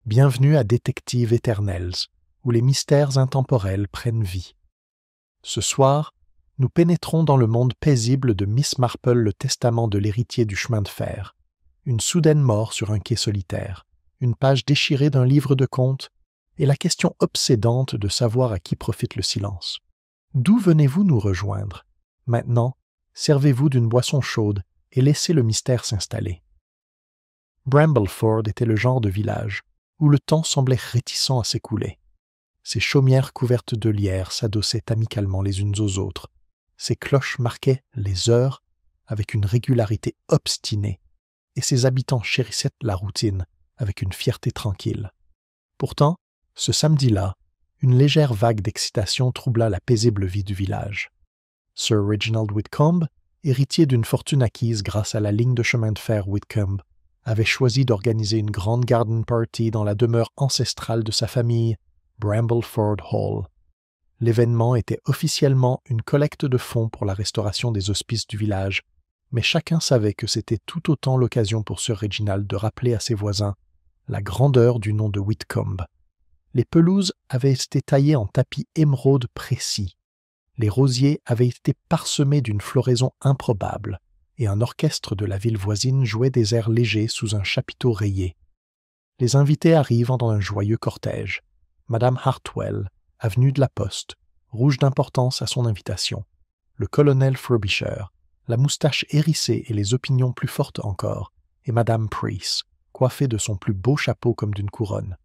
Bienvenue à Détective Éternels, où les mystères intemporels prennent vie. Ce soir, nous pénétrons dans le monde paisible de Miss Marple, le testament de l'héritier du chemin de fer. Une soudaine mort sur un quai solitaire, une page déchirée d'un livre de contes, et la question obsédante de savoir à qui profite le silence. D'où venez-vous nous rejoindre? Maintenant, servez-vous d'une boisson chaude et laissez le mystère s'installer. Brambleford était le genre de village où le temps semblait réticent à s'écouler. Ses chaumières couvertes de lierre s'adossaient amicalement les unes aux autres. Ses cloches marquaient les heures avec une régularité obstinée, et ses habitants chérissaient la routine avec une fierté tranquille. Pourtant, ce samedi-là, une légère vague d'excitation troubla la paisible vie du village. Sir Reginald Whitcomb, héritier d'une fortune acquise grâce à la ligne de chemin de fer Whitcomb, avait choisi d'organiser une grande garden party dans la demeure ancestrale de sa famille, Brambleford Hall. L'événement était officiellement une collecte de fonds pour la restauration des hospices du village, mais chacun savait que c'était tout autant l'occasion pour Sir Reginald de rappeler à ses voisins la grandeur du nom de Whitcomb. Les pelouses avaient été taillées en tapis émeraude précis. Les rosiers avaient été parsemés d'une floraison improbable, et un orchestre de la ville voisine jouait des airs légers sous un chapiteau rayé. Les invités arrivent dans un joyeux cortège. Madame Hartwell, avenue de la Poste, rouge d'importance à son invitation. Le colonel Frobisher, la moustache hérissée et les opinions plus fortes encore, et Madame Price, coiffée de son plus beau chapeau comme d'une couronne.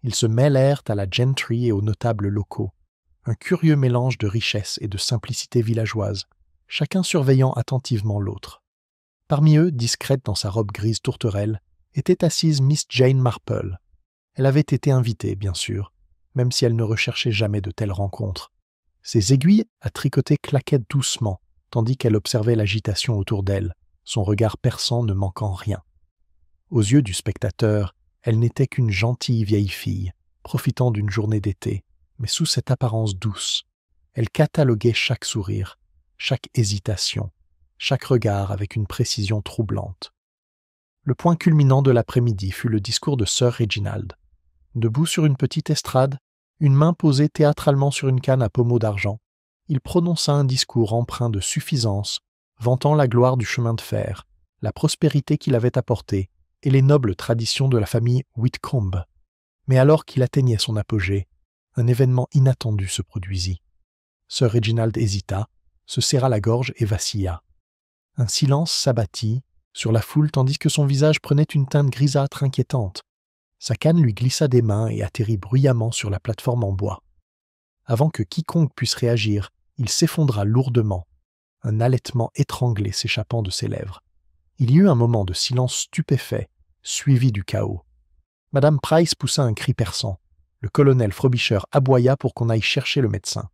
Ils se mêlèrent à la gentry et aux notables locaux, un curieux mélange de richesse et de simplicité villageoise, chacun surveillant attentivement l'autre. Parmi eux, discrète dans sa robe grise tourterelle, était assise Miss Jane Marple. Elle avait été invitée, bien sûr, même si elle ne recherchait jamais de telles rencontres. Ses aiguilles à tricoter claquaient doucement, tandis qu'elle observait l'agitation autour d'elle, son regard perçant ne manquant rien. Aux yeux du spectateur, elle n'était qu'une gentille vieille fille, profitant d'une journée d'été, mais sous cette apparence douce. Elle cataloguait chaque sourire, chaque hésitation, chaque regard avec une précision troublante. Le point culminant de l'après-midi fut le discours de Sir Reginald. Debout sur une petite estrade, une main posée théâtralement sur une canne à pommeau d'argent, il prononça un discours empreint de suffisance, vantant la gloire du chemin de fer, la prospérité qu'il avait apportée et les nobles traditions de la famille Whitcomb. Mais alors qu'il atteignait son apogée, un événement inattendu se produisit. Sir Reginald hésita, se serra la gorge et vacilla. Un silence s'abattit sur la foule tandis que son visage prenait une teinte grisâtre inquiétante. Sa canne lui glissa des mains et atterrit bruyamment sur la plateforme en bois. Avant que quiconque puisse réagir, il s'effondra lourdement, un halètement étranglé s'échappant de ses lèvres. Il y eut un moment de silence stupéfait, suivi du chaos. Madame Price poussa un cri perçant. Le colonel Frobisher aboya pour qu'on aille chercher le médecin.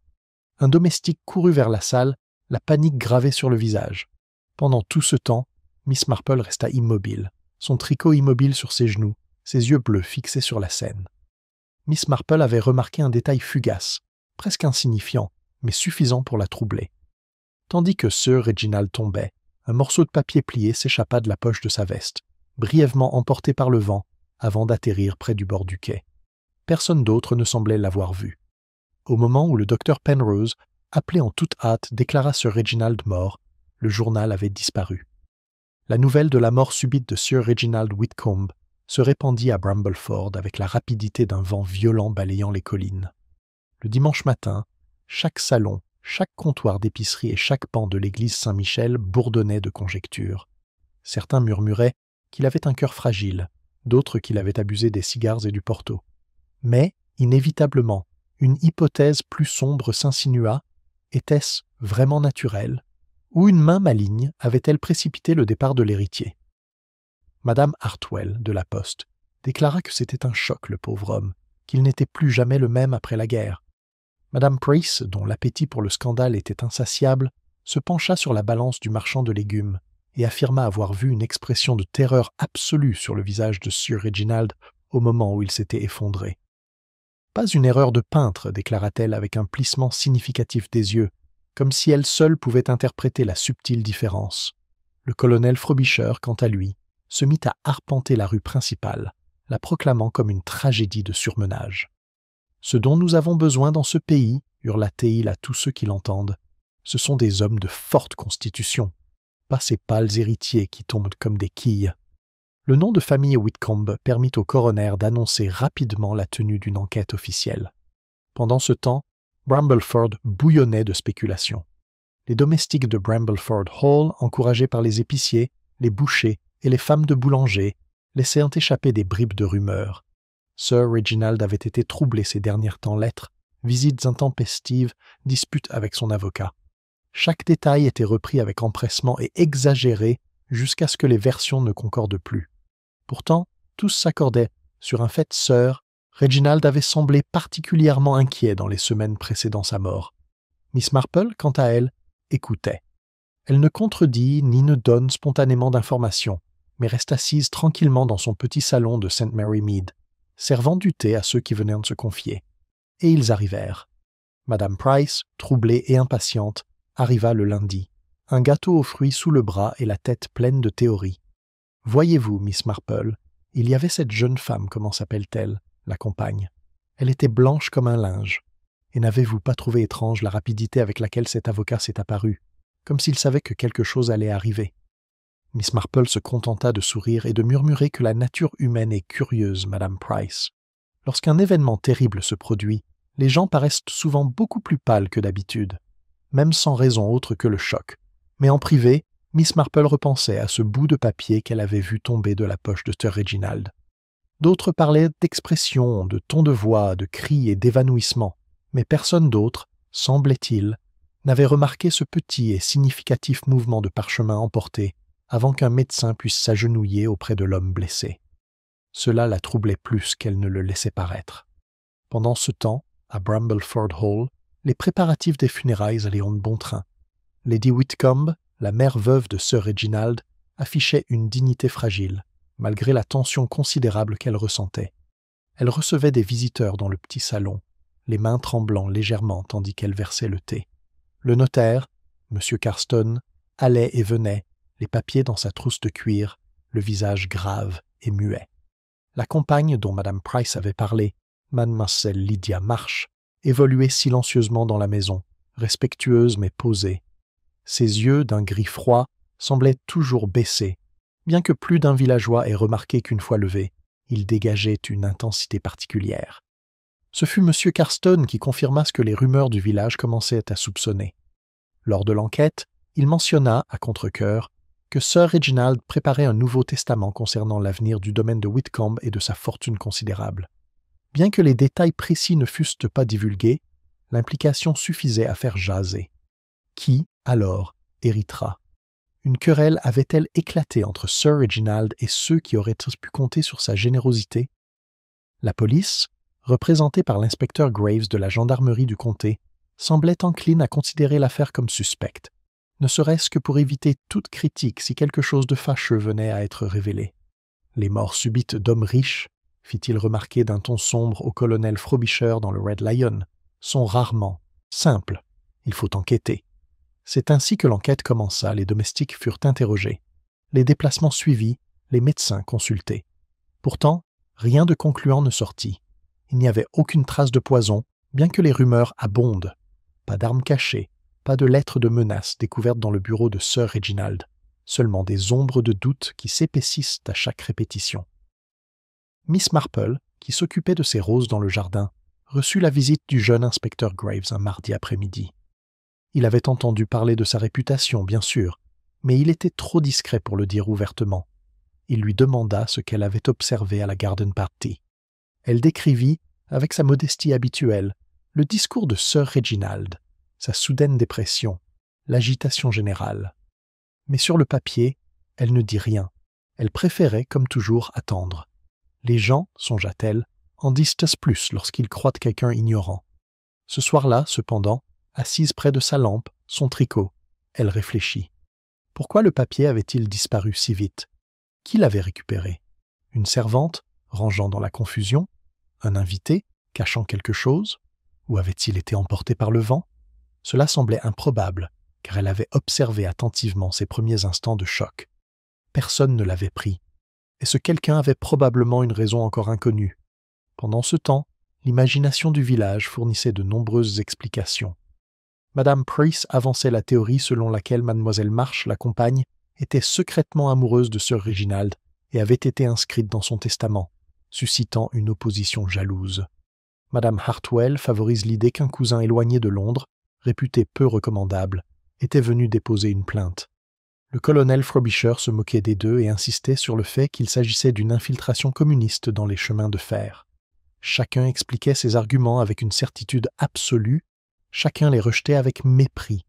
Un domestique courut vers la salle, la panique gravée sur le visage. Pendant tout ce temps, Miss Marple resta immobile, son tricot immobile sur ses genoux, ses yeux bleus fixés sur la scène. Miss Marple avait remarqué un détail fugace, presque insignifiant, mais suffisant pour la troubler. Tandis que Sir Reginald tombait, un morceau de papier plié s'échappa de la poche de sa veste, brièvement emporté par le vent, avant d'atterrir près du bord du quai. Personne d'autre ne semblait l'avoir vu. Au moment où le docteur Penrose, appelé en toute hâte, déclara Sir Reginald mort, le journal avait disparu. La nouvelle de la mort subite de Sir Reginald Whitcomb se répandit à Brambleford avec la rapidité d'un vent violent balayant les collines. Le dimanche matin, chaque salon, chaque comptoir d'épicerie et chaque banc de l'église Saint-Michel bourdonnait de conjectures. Certains murmuraient qu'il avait un cœur fragile, d'autres qu'il avait abusé des cigares et du porto. Mais, inévitablement, une hypothèse plus sombre s'insinua. Était-ce vraiment naturel? Ou une main maligne avait-elle précipité le départ de l'héritier? Madame Hartwell, de la Poste, déclara que c'était un choc, le pauvre homme, qu'il n'était plus jamais le même après la guerre. Madame Price, dont l'appétit pour le scandale était insatiable, se pencha sur la balance du marchand de légumes et affirma avoir vu une expression de terreur absolue sur le visage de Sir Reginald au moment où il s'était effondré. « Pas une erreur de peintre », déclara-t-elle avec un plissement significatif des yeux, comme si elle seule pouvait interpréter la subtile différence. Le colonel Frobisher, quant à lui, se mit à arpenter la rue principale, la proclamant comme une tragédie de surmenage. « Ce dont nous avons besoin dans ce pays, hurla-t-il à tous ceux qui l'entendent, ce sont des hommes de forte constitution, pas ces pâles héritiers qui tombent comme des quilles. » Le nom de famille Whitcomb permit au coroner d'annoncer rapidement la tenue d'une enquête officielle. Pendant ce temps, Brambleford bouillonnait de spéculations. Les domestiques de Brambleford Hall, encouragés par les épiciers, les bouchers et les femmes de boulanger, laissaient échapper des bribes de rumeurs. Sir Reginald avait été troublé ces derniers temps lettres, visites intempestives, disputes avec son avocat. Chaque détail était repris avec empressement et exagéré jusqu'à ce que les versions ne concordent plus. Pourtant, tous s'accordaient sur un fait. Sir Reginald avait semblé particulièrement inquiet dans les semaines précédant sa mort. Miss Marple, quant à elle, écoutait. Elle ne contredit ni ne donne spontanément d'informations, mais reste assise tranquillement dans son petit salon de St. Mary Mead, servant du thé à ceux qui venaient de se confier. Et ils arrivèrent. Madame Price, troublée et impatiente, arriva le lundi, un gâteau aux fruits sous le bras et la tête pleine de théories. « Voyez-vous, Miss Marple, il y avait cette jeune femme, comment s'appelle-t-elle, la compagne. Elle était blanche comme un linge. Et n'avez-vous pas trouvé étrange la rapidité avec laquelle cet avocat s'est apparu, comme s'il savait que quelque chose allait arriver ?» Miss Marple se contenta de sourire et de murmurer que la nature humaine est curieuse, Madame Price. Lorsqu'un événement terrible se produit, les gens paraissent souvent beaucoup plus pâles que d'habitude, même sans raison autre que le choc. Mais en privé, Miss Marple repensait à ce bout de papier qu'elle avait vu tomber de la poche de Sir Reginald. D'autres parlaient d'expressions, de tons de voix, de cris et d'évanouissements, mais personne d'autre, semblait-il, n'avait remarqué ce petit et significatif mouvement de parchemin emporté avant qu'un médecin puisse s'agenouiller auprès de l'homme blessé. Cela la troublait plus qu'elle ne le laissait paraître. Pendant ce temps, à Brambleford Hall, les préparatifs des funérailles allaient en bon train. Lady Whitcomb, la mère veuve de Sir Reginald, affichait une dignité fragile, malgré la tension considérable qu'elle ressentait. Elle recevait des visiteurs dans le petit salon, les mains tremblant légèrement tandis qu'elle versait le thé. Le notaire, M. Carston, allait et venait, les papiers dans sa trousse de cuir, le visage grave et muet. La compagne dont Mme Price avait parlé, Mademoiselle Lydia Marsh, évoluait silencieusement dans la maison, respectueuse mais posée. Ses yeux, d'un gris froid, semblaient toujours baissés, bien que plus d'un villageois ait remarqué qu'une fois levés, ils dégageaient une intensité particulière. Ce fut M. Carston qui confirma ce que les rumeurs du village commençaient à soupçonner. Lors de l'enquête, il mentionna, à contre-cœur, que Sir Reginald préparait un nouveau testament concernant l'avenir du domaine de Whitcomb et de sa fortune considérable. Bien que les détails précis ne fussent pas divulgués, l'implication suffisait à faire jaser. Qui, alors, héritera? Une querelle avait-elle éclaté entre Sir Reginald et ceux qui auraient pu compter sur sa générosité? La police, représentée par l'inspecteur Graves de la gendarmerie du comté, semblait encline à considérer l'affaire comme suspecte, ne serait-ce que pour éviter toute critique si quelque chose de fâcheux venait à être révélé. Les morts subites d'hommes riches, fit-il remarquer d'un ton sombre au colonel Frobisher dans le Red Lion, sont rarement simples. Il faut enquêter. C'est ainsi que l'enquête commença, les domestiques furent interrogés. Les déplacements suivis, les médecins consultés. Pourtant, rien de concluant ne sortit. Il n'y avait aucune trace de poison, bien que les rumeurs abondent. Pas d'armes cachées, pas de lettres de menaces découvertes dans le bureau de Sir Reginald, seulement des ombres de doute qui s'épaississent à chaque répétition. Miss Marple, qui s'occupait de ses roses dans le jardin, reçut la visite du jeune inspecteur Graves un mardi après-midi. Il avait entendu parler de sa réputation, bien sûr, mais il était trop discret pour le dire ouvertement. Il lui demanda ce qu'elle avait observé à la garden party. Elle décrivit, avec sa modestie habituelle, le discours de Sir Reginald, sa soudaine dépression, l'agitation générale. Mais sur le papier, elle ne dit rien. Elle préférait, comme toujours, attendre. Les gens, songea-t-elle, en disent plus lorsqu'ils croient quelqu'un ignorant. Ce soir-là, cependant, assise près de sa lampe, son tricot, elle réfléchit. Pourquoi le papier avait-il disparu si vite? Qui l'avait récupéré? Une servante, rangeant dans la confusion? Un invité, cachant quelque chose? Ou avait-il été emporté par le vent? Cela semblait improbable, car elle avait observé attentivement ses premiers instants de choc. Personne ne l'avait pris. et ce quelqu'un avait probablement une raison encore inconnue. Pendant ce temps, l'imagination du village fournissait de nombreuses explications. Madame Price avançait la théorie selon laquelle Mademoiselle March, la compagne, était secrètement amoureuse de Sir Reginald et avait été inscrite dans son testament, suscitant une opposition jalouse. Madame Hartwell favorise l'idée qu'un cousin éloigné de Londres, réputé peu recommandable, était venu déposer une plainte. Le colonel Frobisher se moquait des deux et insistait sur le fait qu'il s'agissait d'une infiltration communiste dans les chemins de fer. Chacun expliquait ses arguments avec une certitude absolue, chacun les rejetait avec mépris.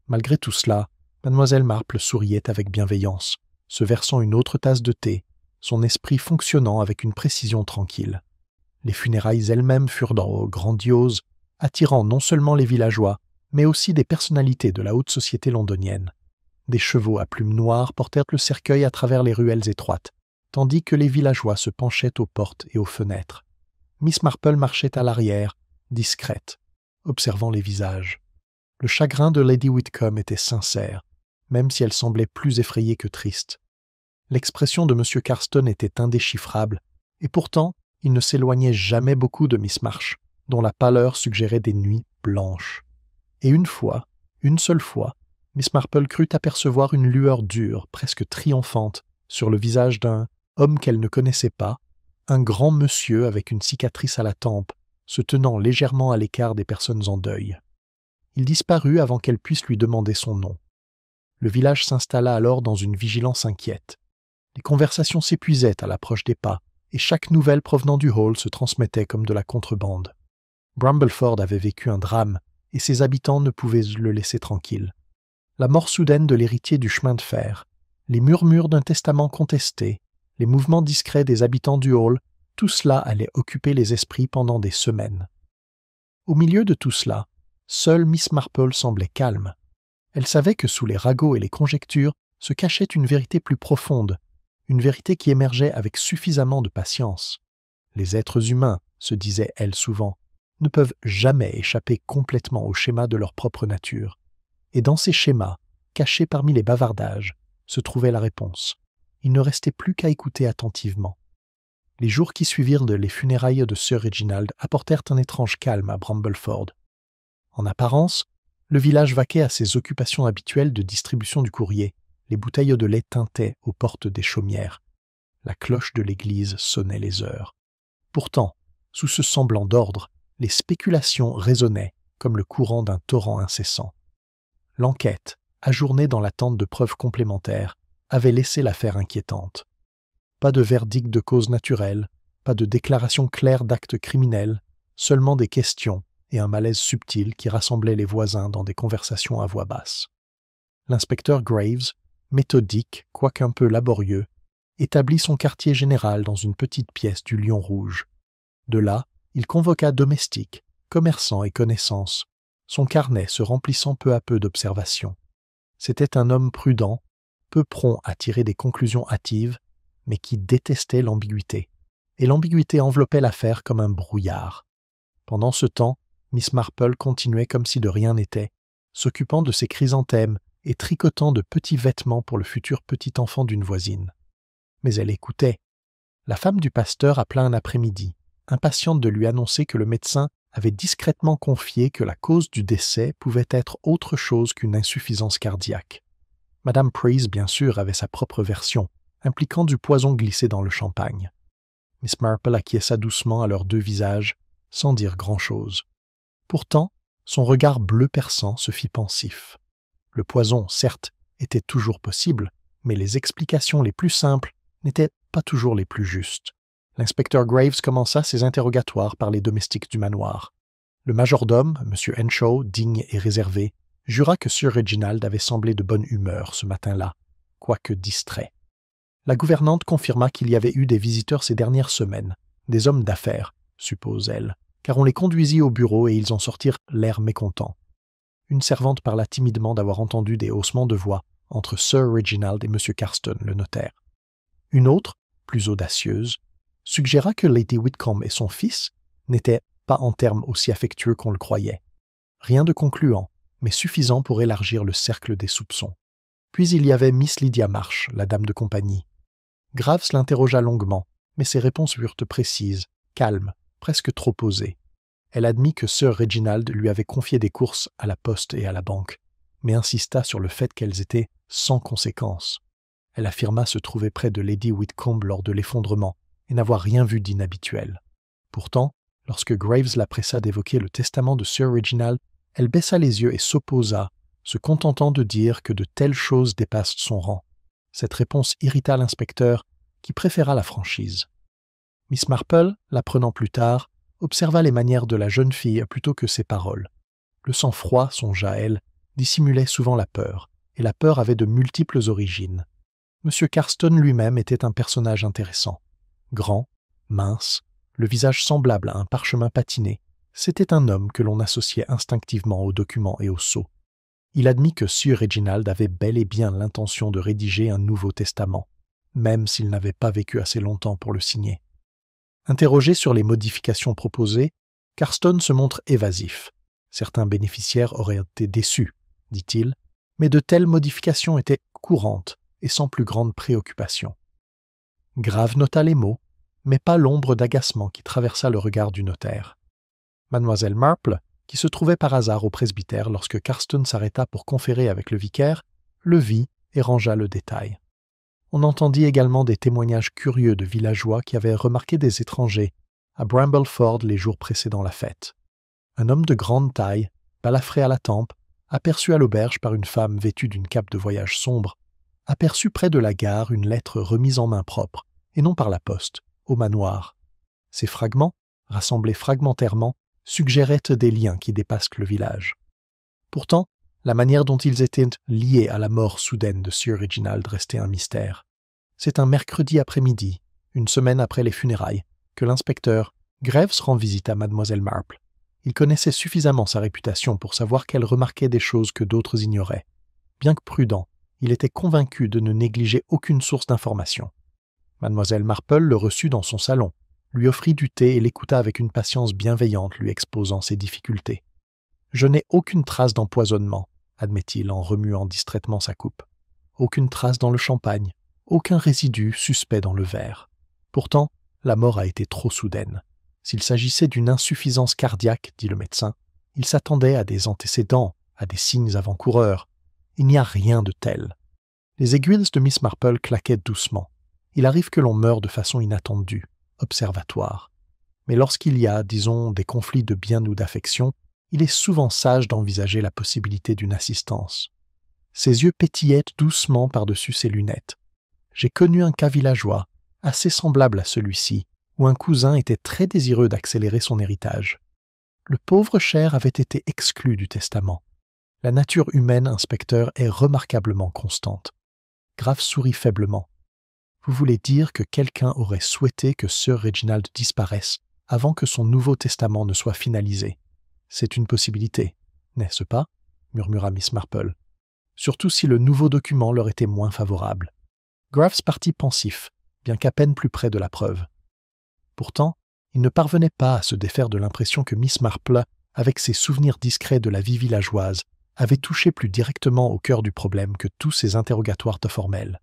Malgré tout cela, Mademoiselle Marple souriait avec bienveillance, se versant une autre tasse de thé, son esprit fonctionnant avec une précision tranquille. Les funérailles elles-mêmes furent grandioses, attirant non seulement les villageois, mais aussi des personnalités de la haute société londonienne. Des chevaux à plumes noires portèrent le cercueil à travers les ruelles étroites, tandis que les villageois se penchaient aux portes et aux fenêtres. Miss Marple marchait à l'arrière, discrète, observant les visages. Le chagrin de Lady Whitcomb était sincère, même si elle semblait plus effrayée que triste. L'expression de M. Carston était indéchiffrable, et pourtant, il ne s'éloignait jamais beaucoup de Miss March, dont la pâleur suggérait des nuits blanches. Et une seule fois, Miss Marple crut apercevoir une lueur dure, presque triomphante, sur le visage d'un homme qu'elle ne connaissait pas, un grand monsieur avec une cicatrice à la tempe, se tenant légèrement à l'écart des personnes en deuil. Il disparut avant qu'elle puisse lui demander son nom. Le village s'installa alors dans une vigilance inquiète. Les conversations s'épuisaient à l'approche des pas, et chaque nouvelle provenant du hall se transmettait comme de la contrebande. Bramblefoord avait vécu un drame, et ses habitants ne pouvaient le laisser tranquille. La mort soudaine de l'héritier du chemin de fer, les murmures d'un testament contesté, les mouvements discrets des habitants du hall, tout cela allait occuper les esprits pendant des semaines. Au milieu de tout cela, seule Miss Marple semblait calme. Elle savait que sous les ragots et les conjectures se cachait une vérité plus profonde, une vérité qui émergeait avec suffisamment de patience. Les êtres humains, se disait-elle souvent, ne peuvent jamais échapper complètement au schéma de leur propre nature. Et dans ces schémas, cachés parmi les bavardages, se trouvait la réponse. Il ne restait plus qu'à écouter attentivement. Les jours qui suivirent les funérailles de Sir Reginald apportèrent un étrange calme à Bramblefoord. En apparence, le village vaquait à ses occupations habituelles de distribution du courrier. Les bouteilles de lait tintaient aux portes des chaumières. La cloche de l'église sonnait les heures. Pourtant, sous ce semblant d'ordre, les spéculations résonnaient comme le courant d'un torrent incessant. L'enquête, ajournée dans l'attente de preuves complémentaires, avait laissé l'affaire inquiétante. Pas de verdict de cause naturelle, pas de déclaration claire d'actes criminels, seulement des questions et un malaise subtil qui rassemblait les voisins dans des conversations à voix basse. L'inspecteur Graves, méthodique, quoiqu'un peu laborieux, établit son quartier général dans une petite pièce du Lion Rouge. De là, il convoqua domestiques, commerçants et connaissances, son carnet se remplissant peu à peu d'observations. C'était un homme prudent, peu prompt à tirer des conclusions hâtives, mais qui détestait l'ambiguïté, et l'ambiguïté enveloppait l'affaire comme un brouillard. Pendant ce temps, Miss Marple continuait comme si de rien n'était, s'occupant de ses chrysanthèmes et tricotant de petits vêtements pour le futur petit enfant d'une voisine. Mais elle écoutait. La femme du pasteur appela un après-midi, impatiente de lui annoncer que le médecin avait discrètement confié que la cause du décès pouvait être autre chose qu'une insuffisance cardiaque. Madame Price, bien sûr, avait sa propre version, impliquant du poison glissé dans le champagne. Miss Marple acquiesça doucement à leurs deux visages, sans dire grand-chose. Pourtant, son regard bleu perçant se fit pensif. Le poison, certes, était toujours possible, mais les explications les plus simples n'étaient pas toujours les plus justes. L'inspecteur Graves commença ses interrogatoires par les domestiques du manoir. Le majordome, M. Henshaw, digne et réservé, jura que Sir Reginald avait semblé de bonne humeur ce matin-là, quoique distrait. La gouvernante confirma qu'il y avait eu des visiteurs ces dernières semaines, des hommes d'affaires, suppose-elle, car on les conduisit au bureau et ils en sortirent l'air mécontent. Une servante parla timidement d'avoir entendu des haussements de voix entre Sir Reginald et M. Carston, le notaire. Une autre, plus audacieuse, suggéra que Lady Whitcomb et son fils n'étaient pas en termes aussi affectueux qu'on le croyait. Rien de concluant, mais suffisant pour élargir le cercle des soupçons. Puis il y avait Miss Lydia March, la dame de compagnie. Graves l'interrogea longuement, mais ses réponses furent précises, calmes, presque trop posées. Elle admit que Sir Reginald lui avait confié des courses à la poste et à la banque, mais insista sur le fait qu'elles étaient sans conséquence. Elle affirma se trouver près de Lady Whitcomb lors de l'effondrement et n'avoir rien vu d'inhabituel. Pourtant, lorsque Graves la pressa d'évoquer le testament de Sir Reginald, elle baissa les yeux et s'opposa, se contentant de dire que de telles choses dépassent son rang. Cette réponse irrita l'inspecteur, qui préféra la franchise. Miss Marple, l'apprenant plus tard, observa les manières de la jeune fille plutôt que ses paroles. Le sang-froid, songea elle, dissimulait souvent la peur, et la peur avait de multiples origines. M. Carston lui-même était un personnage intéressant. Grand, mince, le visage semblable à un parchemin patiné, c'était un homme que l'on associait instinctivement aux documents et aux sceaux. Il admit que Sir Reginald avait bel et bien l'intention de rédiger un Nouveau Testament, même s'il n'avait pas vécu assez longtemps pour le signer. Interrogé sur les modifications proposées, Carston se montre évasif. Certains bénéficiaires auraient été déçus, dit-il, mais de telles modifications étaient courantes et sans plus grande préoccupation. Grave nota les mots, mais pas l'ombre d'agacement qui traversa le regard du notaire. Mademoiselle Marple, qui se trouvait par hasard au presbytère lorsque Carston s'arrêta pour conférer avec le vicaire, le vit et rangea le détail. On entendit également des témoignages curieux de villageois qui avaient remarqué des étrangers à Brambleford les jours précédant la fête. Un homme de grande taille, balafré à la tempe, aperçu à l'auberge par une femme vêtue d'une cape de voyage sombre, aperçut près de la gare une lettre remise en main propre, et non par la poste, au manoir. Ces fragments, rassemblés fragmentairement, suggéraient des liens qui dépassent le village. Pourtant, la manière dont ils étaient liés à la mort soudaine de Sir Reginald restait un mystère. C'est un mercredi après-midi, une semaine après les funérailles, que l'inspecteur Graves rend visite à Mademoiselle Marple. Il connaissait suffisamment sa réputation pour savoir qu'elle remarquait des choses que d'autres ignoraient. Bien que prudent, il était convaincu de ne négliger aucune source d'information. Mademoiselle Marple le reçut dans son salon, lui offrit du thé et l'écouta avec une patience bienveillante lui exposant ses difficultés. « Je n'ai aucune trace d'empoisonnement, » admet-il en remuant distraitement sa coupe. « Aucune trace dans le champagne, aucun résidu suspect dans le verre. Pourtant, la mort a été trop soudaine. S'il s'agissait d'une insuffisance cardiaque, dit le médecin, il s'attendait à des antécédents, à des signes avant-coureurs. Il n'y a rien de tel. » Les aiguilles de Miss Marple claquaient doucement. Il arrive que l'on meure de façon inattendue, observatoire. Mais lorsqu'il y a, disons, des conflits de biens ou d'affection, il est souvent sage d'envisager la possibilité d'une assistance. Ses yeux pétillaient doucement par-dessus ses lunettes. J'ai connu un cas villageois, assez semblable à celui-ci, où un cousin était très désireux d'accélérer son héritage. Le pauvre cher avait été exclu du testament. La nature humaine, inspecteur, est remarquablement constante. Graves sourit faiblement. Vous voulez dire que quelqu'un aurait souhaité que Sir Reginald disparaisse avant que son Nouveau Testament ne soit finalisé. C'est une possibilité, n'est-ce pas ? Murmura Miss Marple. Surtout si le nouveau document leur était moins favorable. Graves partit pensif, bien qu'à peine plus près de la preuve. Pourtant, il ne parvenait pas à se défaire de l'impression que Miss Marple, avec ses souvenirs discrets de la vie villageoise, avait touché plus directement au cœur du problème que tous ses interrogatoires formels.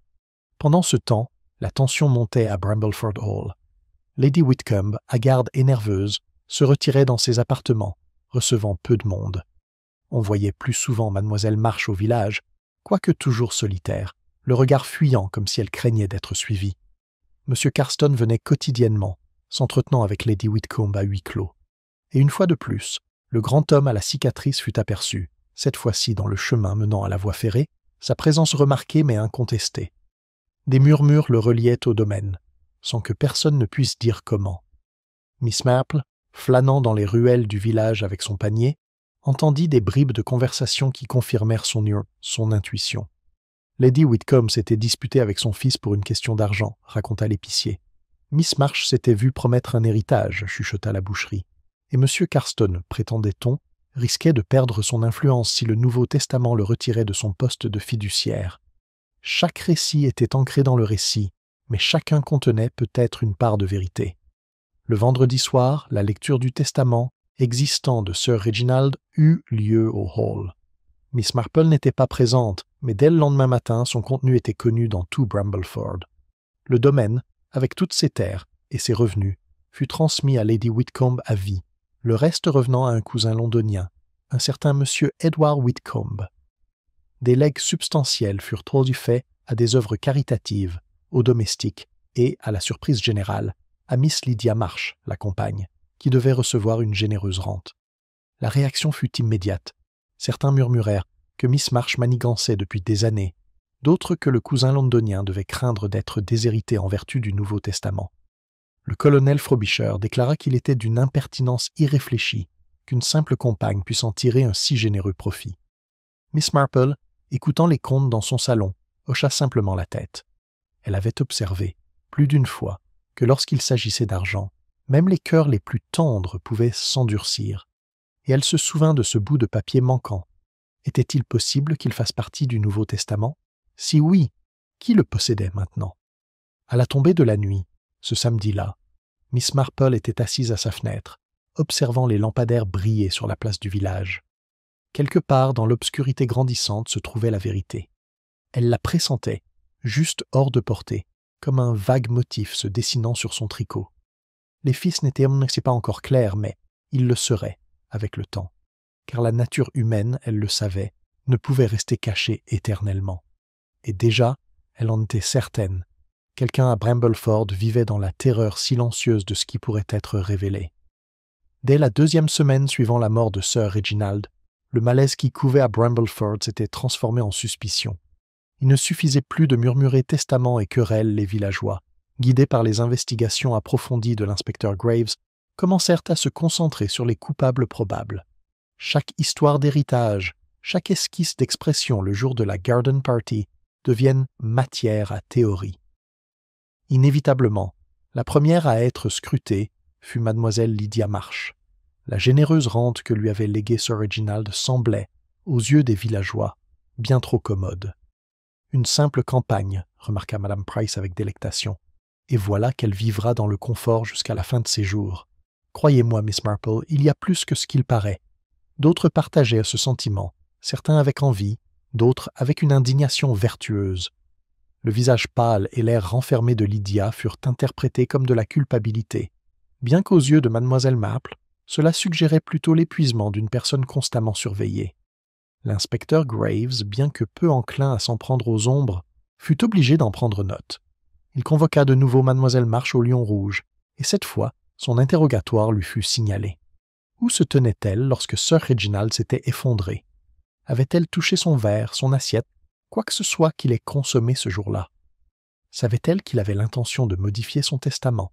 Pendant ce temps, la tension montait à Brambleford Hall. Lady Whitcomb, hagarde et nerveuse, se retirait dans ses appartements, recevant peu de monde. On voyait plus souvent Mademoiselle March au village, quoique toujours solitaire, le regard fuyant comme si elle craignait d'être suivie. M. Carston venait quotidiennement, s'entretenant avec Lady Whitcomb à huis clos. Et une fois de plus, le grand homme à la cicatrice fut aperçu, cette fois-ci dans le chemin menant à la voie ferrée, sa présence remarquée mais incontestée. Des murmures le reliaient au domaine, sans que personne ne puisse dire comment. Miss Marple, flânant dans les ruelles du village avec son panier, entendit des bribes de conversation qui confirmèrent son intuition. Lady Whitcomb s'était disputée avec son fils pour une question d'argent, raconta l'épicier. Miss March s'était vue promettre un héritage, chuchota la boucherie. Et M. Carston, prétendait-on, risquait de perdre son influence si le Nouveau Testament le retirait de son poste de fiduciaire. Chaque récit était ancré dans le récit, mais chacun contenait peut-être une part de vérité. Le vendredi soir, la lecture du testament existant de Sir Reginald eut lieu au hall. Miss Marple n'était pas présente, mais dès le lendemain matin, son contenu était connu dans tout Brambleford. Le domaine, avec toutes ses terres et ses revenus, fut transmis à Lady Whitcomb à vie, le reste revenant à un cousin londonien, un certain monsieur Edward Whitcomb. Des legs substantiels furent trop faits à des œuvres caritatives, aux domestiques et, à la surprise générale, à Miss Lydia Marsh, la compagne, qui devait recevoir une généreuse rente. La réaction fut immédiate. Certains murmurèrent que Miss Marsh manigançait depuis des années, d'autres que le cousin londonien devait craindre d'être déshérité en vertu du Nouveau Testament. Le colonel Frobisher déclara qu'il était d'une impertinence irréfléchie qu'une simple compagne puisse en tirer un si généreux profit. Miss Marple, écoutant les contes dans son salon, hocha simplement la tête. Elle avait observé, plus d'une fois, que lorsqu'il s'agissait d'argent, même les cœurs les plus tendres pouvaient s'endurcir, et elle se souvint de ce bout de papier manquant. Était-il possible qu'il fasse partie du Nouveau Testament? Si oui, qui le possédait maintenant? À la tombée de la nuit, ce samedi-là, Miss Marple était assise à sa fenêtre, observant les lampadaires briller sur la place du village. Quelque part dans l'obscurité grandissante se trouvait la vérité. Elle la pressentait, juste hors de portée, comme un vague motif se dessinant sur son tricot. Les fils n'étaient pas encore clairs, mais ils le seraient, avec le temps, car la nature humaine, elle le savait, ne pouvait rester cachée éternellement. Et déjà, elle en était certaine, quelqu'un à Brambleford vivait dans la terreur silencieuse de ce qui pourrait être révélé. Dès la 2e semaine suivant la mort de Sir Reginald, le malaise qui couvait à Brambleford s'était transformé en suspicion. Il ne suffisait plus de murmurer testament et querelles les villageois, guidés par les investigations approfondies de l'inspecteur Graves, commencèrent à se concentrer sur les coupables probables. Chaque histoire d'héritage, chaque esquisse d'expression le jour de la garden party deviennent matière à théorie. Inévitablement, la première à être scrutée fut mademoiselle Lydia Marsh. La généreuse rente que lui avait léguée Sir Reginald semblait, aux yeux des villageois, bien trop commode. Une simple campagne, remarqua Madame Price avec délectation, et voilà qu'elle vivra dans le confort jusqu'à la fin de ses jours. Croyez-moi, Miss Marple, il y a plus que ce qu'il paraît. D'autres partageaient ce sentiment, certains avec envie, d'autres avec une indignation vertueuse. Le visage pâle et l'air renfermé de Lydia furent interprétés comme de la culpabilité, bien qu'aux yeux de mademoiselle Maple, cela suggérait plutôt l'épuisement d'une personne constamment surveillée. L'inspecteur Graves, bien que peu enclin à s'en prendre aux ombres, fut obligé d'en prendre note. Il convoqua de nouveau mademoiselle Marsh au Lion Rouge, et cette fois, son interrogatoire lui fut signalé. Où se tenait-elle lorsque Sir Reginald s'était effondré? Avait-elle touché son verre, son assiette, quoi que ce soit qu'il ait consommé ce jour-là? Savait-elle qu'il avait l'intention de modifier son testament?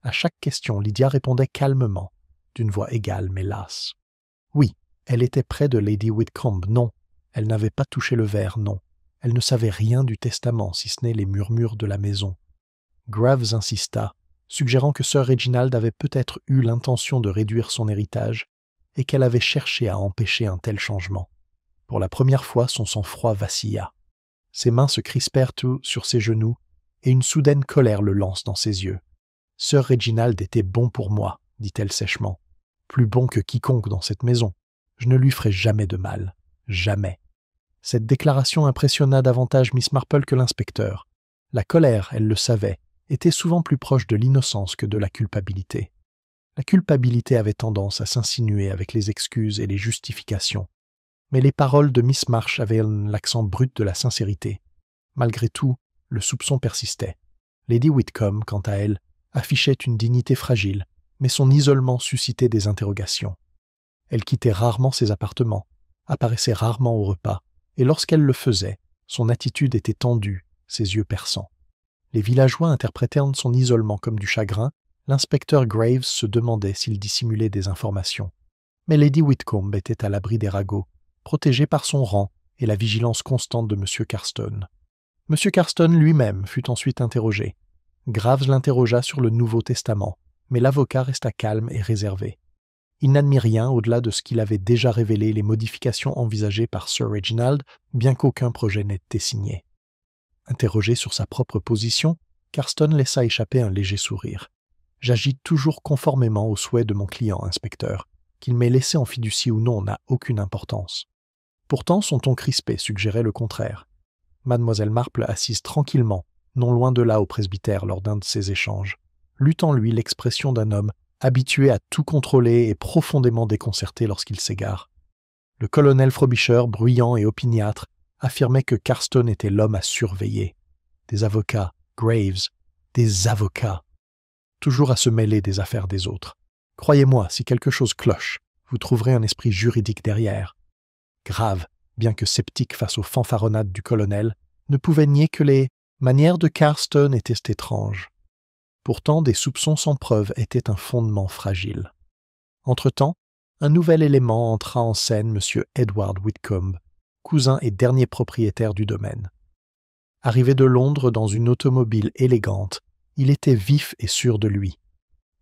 À chaque question, Lydia répondait calmement, d'une voix égale mais lasse. Oui, elle était près de Lady Whitcomb, non. Elle n'avait pas touché le verre, non. Elle ne savait rien du testament, si ce n'est les murmures de la maison. Graves insista, suggérant que Sir Reginald avait peut-être eu l'intention de réduire son héritage et qu'elle avait cherché à empêcher un tel changement. Pour la première fois, son sang-froid vacilla. Ses mains se crispèrent sur ses genoux et une soudaine colère le lance dans ses yeux. « Sir Reginald était bon pour moi, dit-elle sèchement. Plus bon que quiconque dans cette maison. Je ne lui ferai jamais de mal. Jamais. » Cette déclaration impressionna davantage Miss Marple que l'inspecteur. La colère, elle le savait, était souvent plus proche de l'innocence que de la culpabilité. La culpabilité avait tendance à s'insinuer avec les excuses et les justifications. Mais les paroles de Miss Marsh avaient l'accent brut de la sincérité. Malgré tout, le soupçon persistait. Lady Whitcomb, quant à elle, affichait une dignité fragile, mais son isolement suscitait des interrogations. Elle quittait rarement ses appartements, apparaissait rarement au repas, et lorsqu'elle le faisait, son attitude était tendue, ses yeux perçants. Les villageois interprétèrent son isolement comme du chagrin, l'inspecteur Graves se demandait s'il dissimulait des informations. Mais Lady Whitcomb était à l'abri des ragots, protégée par son rang et la vigilance constante de M. Carston. M. Carston lui-même fut ensuite interrogé. Graves l'interrogea sur le Nouveau Testament, mais l'avocat resta calme et réservé. Il n'admit rien au-delà de ce qu'il avait déjà révélé les modifications envisagées par Sir Reginald, bien qu'aucun projet n'ait été signé. Interrogé sur sa propre position, Carston laissa échapper un léger sourire. « J'agis toujours conformément aux souhaits de mon client, inspecteur. Qu'il m'ait laissé en fiducie ou non n'a aucune importance. » Pourtant, son ton crispé suggérait le contraire. Mademoiselle Marple, assise tranquillement, non loin de là au presbytère lors d'un de ces échanges, lut en lui l'expression d'un homme habitué à tout contrôler et profondément déconcerté lorsqu'il s'égare. Le colonel Frobisher, bruyant et opiniâtre, affirmait que Carston était l'homme à surveiller. Des avocats, Graves, des avocats, toujours à se mêler des affaires des autres. Croyez-moi, si quelque chose cloche, vous trouverez un esprit juridique derrière. Grave, bien que sceptique face aux fanfaronnades du colonel, ne pouvait nier que les manières de Carston étaient étranges. Pourtant, des soupçons sans preuve étaient un fondement fragile. Entre-temps, un nouvel élément entra en scène, M. Edward Whitcomb, cousin et dernier propriétaire du domaine. Arrivé de Londres dans une automobile élégante, il était vif et sûr de lui.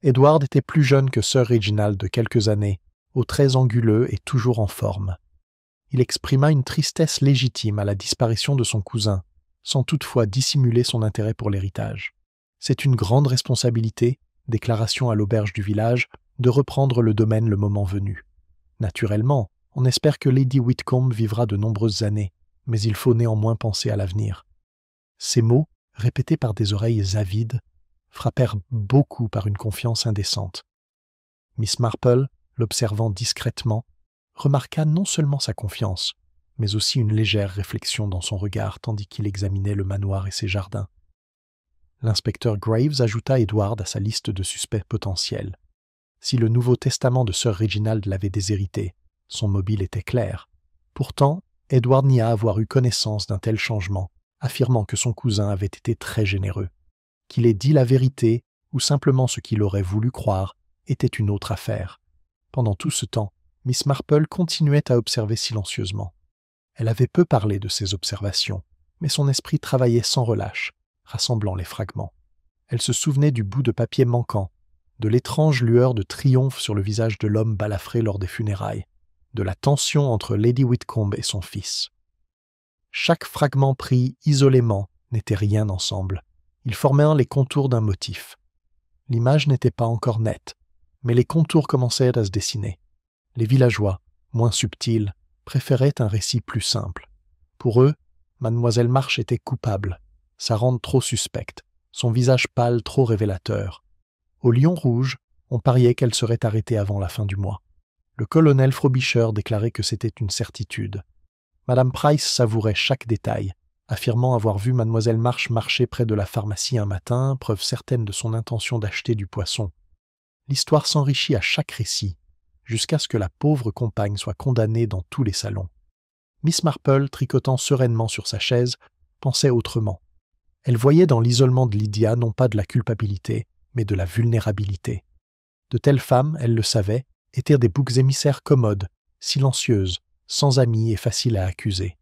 Edward était plus jeune que Sir Reginald de quelques années, aux traits anguleux et toujours en forme. Il exprima une tristesse légitime à la disparition de son cousin, sans toutefois dissimuler son intérêt pour l'héritage. C'est une grande responsabilité, déclaration à l'auberge du village, de reprendre le domaine le moment venu. Naturellement, on espère que Lady Whitcomb vivra de nombreuses années, mais il faut néanmoins penser à l'avenir. Ces mots, répétés par des oreilles avides, frappèrent beaucoup par une confiance indécente. Miss Marple, l'observant discrètement, remarqua non seulement sa confiance, mais aussi une légère réflexion dans son regard tandis qu'il examinait le manoir et ses jardins. L'inspecteur Graves ajouta Edward à sa liste de suspects potentiels. Si le Nouveau Testament de Sir Reginald l'avait déshérité, son mobile était clair. Pourtant, Edward nia avoir eu connaissance d'un tel changement, affirmant que son cousin avait été très généreux. Qu'il ait dit la vérité ou simplement ce qu'il aurait voulu croire était une autre affaire. Pendant tout ce temps, Miss Marple continuait à observer silencieusement. Elle avait peu parlé de ses observations, mais son esprit travaillait sans relâche, rassemblant les fragments. Elle se souvenait du bout de papier manquant, de l'étrange lueur de triomphe sur le visage de l'homme balafré lors des funérailles, de la tension entre Lady Whitcomb et son fils. Chaque fragment pris isolément n'était rien ensemble. Ils formaient les contours d'un motif. L'image n'était pas encore nette, mais les contours commençaient à se dessiner. Les villageois, moins subtils, préféraient un récit plus simple. Pour eux, Mademoiselle March était coupable, sa rente trop suspecte, son visage pâle trop révélateur. Au Lion Rouge, on pariait qu'elle serait arrêtée avant la fin du mois. Le colonel Frobisher déclarait que c'était une certitude. Madame Price savourait chaque détail, affirmant avoir vu Mademoiselle March marcher près de la pharmacie un matin, preuve certaine de son intention d'acheter du poisson. L'histoire s'enrichit à chaque récit, jusqu'à ce que la pauvre compagne soit condamnée dans tous les salons. Miss Marple, tricotant sereinement sur sa chaise, pensait autrement. Elle voyait dans l'isolement de Lydia non pas de la culpabilité, mais de la vulnérabilité. De telles femmes, elle le savait, étaient des boucs émissaires commodes, silencieuses, sans amis et faciles à accuser.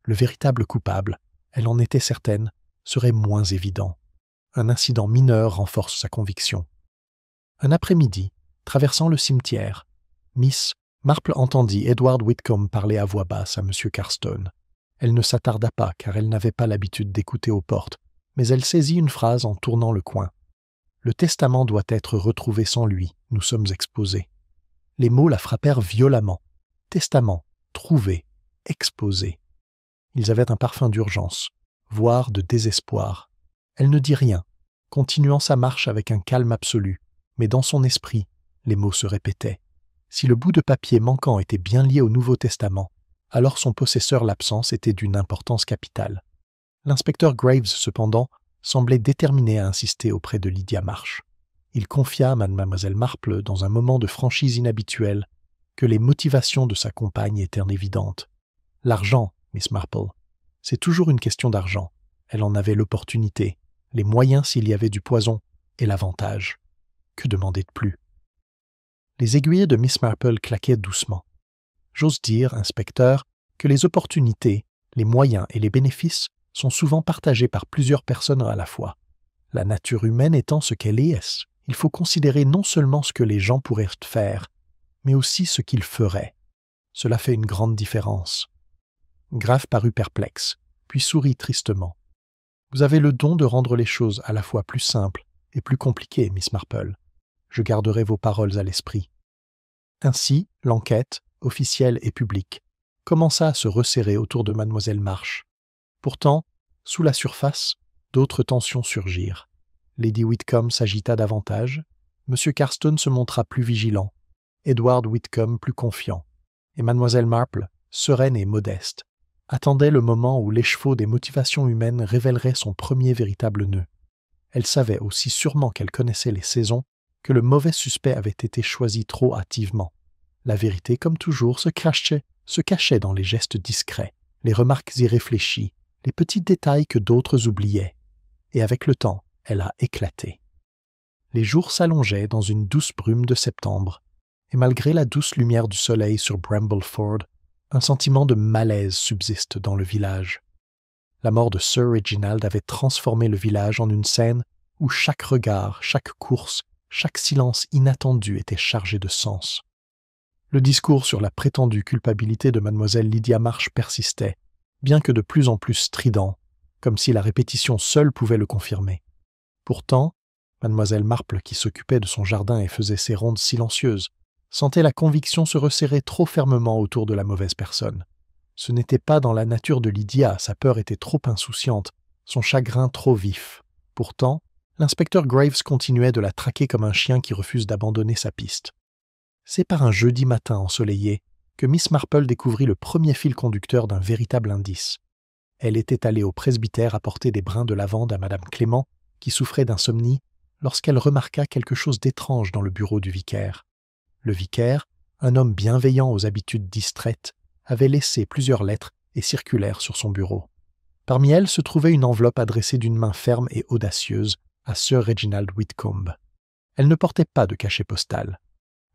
Le véritable coupable, elle en était certaine, serait moins évident. Un incident mineur renforce sa conviction. Un après-midi, traversant le cimetière, Miss Marple entendit Edward Whitcomb parler à voix basse à M. Carston. Elle ne s'attarda pas car elle n'avait pas l'habitude d'écouter aux portes, mais elle saisit une phrase en tournant le coin. « Le testament doit être retrouvé sans lui, nous sommes exposés. » Les mots la frappèrent violemment. Testament, trouvé, exposé. Ils avaient un parfum d'urgence, voire de désespoir. Elle ne dit rien, continuant sa marche avec un calme absolu, mais dans son esprit, les mots se répétaient. Si le bout de papier manquant était bien lié au Nouveau Testament, alors son possesseur l'absence était d'une importance capitale. L'inspecteur Graves, cependant, semblait déterminé à insister auprès de Lydia March. Il confia à Mademoiselle Marple, dans un moment de franchise inhabituelle, que les motivations de sa compagne étaient évidentes. L'argent, Miss Marple, c'est toujours une question d'argent. Elle en avait l'opportunité, les moyens s'il y avait du poison, et l'avantage. Que demander de plus? Les aiguillets de Miss Marple claquaient doucement. J'ose dire, inspecteur, que les opportunités, les moyens et les bénéfices sont souvent partagés par plusieurs personnes à la fois. La nature humaine étant ce qu'elle est, il faut considérer non seulement ce que les gens pourraient faire, mais aussi ce qu'ils feraient. Cela fait une grande différence. Graves parut perplexe, puis sourit tristement. Vous avez le don de rendre les choses à la fois plus simples et plus compliquées, Miss Marple. Je garderai vos paroles à l'esprit. Ainsi, l'enquête, officielle et publique, commença à se resserrer autour de Mademoiselle March. Pourtant, sous la surface, d'autres tensions surgirent. Lady Whitcomb s'agita davantage, M. Carston se montra plus vigilant, Edward Whitcomb plus confiant, et Mademoiselle Marple, sereine et modeste, attendait le moment où l'écheveau des motivations humaines révélerait son premier véritable nœud. Elle savait aussi sûrement qu'elle connaissait les saisons que le mauvais suspect avait été choisi trop hâtivement. La vérité, comme toujours, se cachait dans les gestes discrets, les remarques irréfléchies, les petits détails que d'autres oubliaient. Et avec le temps, elle a éclaté. Les jours s'allongeaient dans une douce brume de septembre, et malgré la douce lumière du soleil sur Brambleford, un sentiment de malaise subsiste dans le village. La mort de Sir Reginald avait transformé le village en une scène où chaque regard, chaque course, chaque silence inattendu était chargé de sens. Le discours sur la prétendue culpabilité de mademoiselle Lydia March persistait, bien que de plus en plus strident, comme si la répétition seule pouvait le confirmer. Pourtant, mademoiselle Marple, qui s'occupait de son jardin et faisait ses rondes silencieuses, sentait la conviction se resserrer trop fermement autour de la mauvaise personne. Ce n'était pas dans la nature de Lydia, sa peur était trop insouciante, son chagrin trop vif. Pourtant, l'inspecteur Graves continuait de la traquer comme un chien qui refuse d'abandonner sa piste. C'est par un jeudi matin ensoleillé que Miss Marple découvrit le premier fil conducteur d'un véritable indice. Elle était allée au presbytère apporter des brins de lavande à madame Clément, qui souffrait d'insomnie, lorsqu'elle remarqua quelque chose d'étrange dans le bureau du vicaire. Le vicaire, un homme bienveillant aux habitudes distraites, avait laissé plusieurs lettres et circulaires sur son bureau. Parmi elles se trouvait une enveloppe adressée d'une main ferme et audacieuse à Sir Reginald Whitcomb. Elle ne portait pas de cachet postal.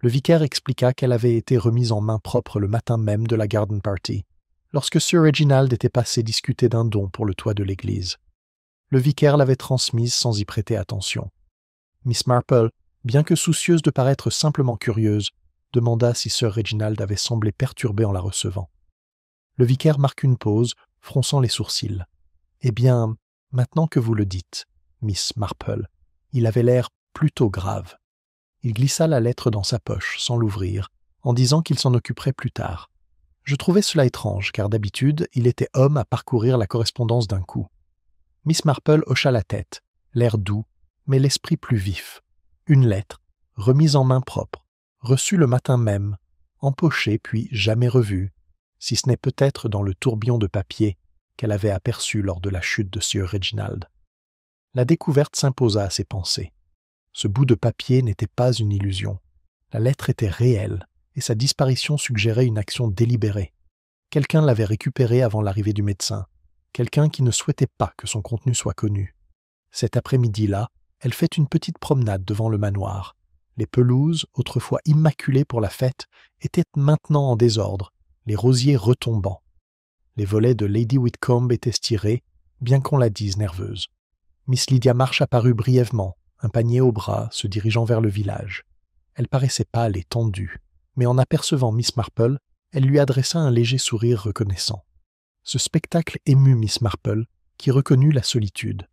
Le vicaire expliqua qu'elle avait été remise en main propre le matin même de la garden party, lorsque Sir Reginald était passé discuter d'un don pour le toit de l'église. Le vicaire l'avait transmise sans y prêter attention. Miss Marple, bien que soucieuse de paraître simplement curieuse, demanda si Sir Reginald avait semblé perturbé en la recevant. Le vicaire marqua une pause, fronçant les sourcils. « Eh bien, maintenant que vous le dites, Miss Marple, il avait l'air plutôt grave. » Il glissa la lettre dans sa poche, sans l'ouvrir, en disant qu'il s'en occuperait plus tard. Je trouvais cela étrange, car d'habitude, il était homme à parcourir la correspondance d'un coup. Miss Marple hocha la tête, l'air doux, mais l'esprit plus vif. Une lettre, remise en main propre, reçue le matin même, empochée puis jamais revue, si ce n'est peut-être dans le tourbillon de papier qu'elle avait aperçu lors de la chute de Sir Reginald. La découverte s'imposa à ses pensées. Ce bout de papier n'était pas une illusion. La lettre était réelle, et sa disparition suggérait une action délibérée. Quelqu'un l'avait récupérée avant l'arrivée du médecin, quelqu'un qui ne souhaitait pas que son contenu soit connu. Cet après-midi-là, elle fait une petite promenade devant le manoir. Les pelouses, autrefois immaculées pour la fête, étaient maintenant en désordre, les rosiers retombant. Les volets de Lady Whitcomb étaient tirés, bien qu'on la dise nerveuse. Miss Lydia March apparut brièvement, un panier au bras, se dirigeant vers le village. Elle paraissait pâle et tendue, mais en apercevant Miss Marple, elle lui adressa un léger sourire reconnaissant. Ce spectacle émut Miss Marple, qui reconnut la solitude.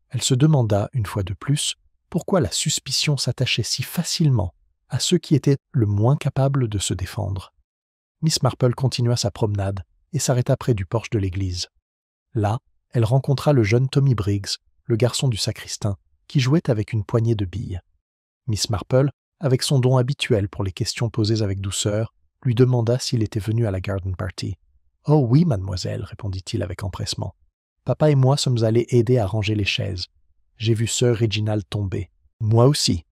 Elle se demanda, une fois de plus, pourquoi la suspicion s'attachait si facilement à ceux qui étaient le moins capables de se défendre. Miss Marple continua sa promenade et s'arrêta près du porche de l'église. Là, elle rencontra le jeune Tommy Briggs, le garçon du sacristain, qui jouait avec une poignée de billes. Miss Marple, avec son don habituel pour les questions posées avec douceur, lui demanda s'il était venu à la garden party. « Oh oui, mademoiselle, répondit-il avec empressement. Papa et moi sommes allés aider à ranger les chaises. J'ai vu Sir Reginald tomber. Moi aussi. »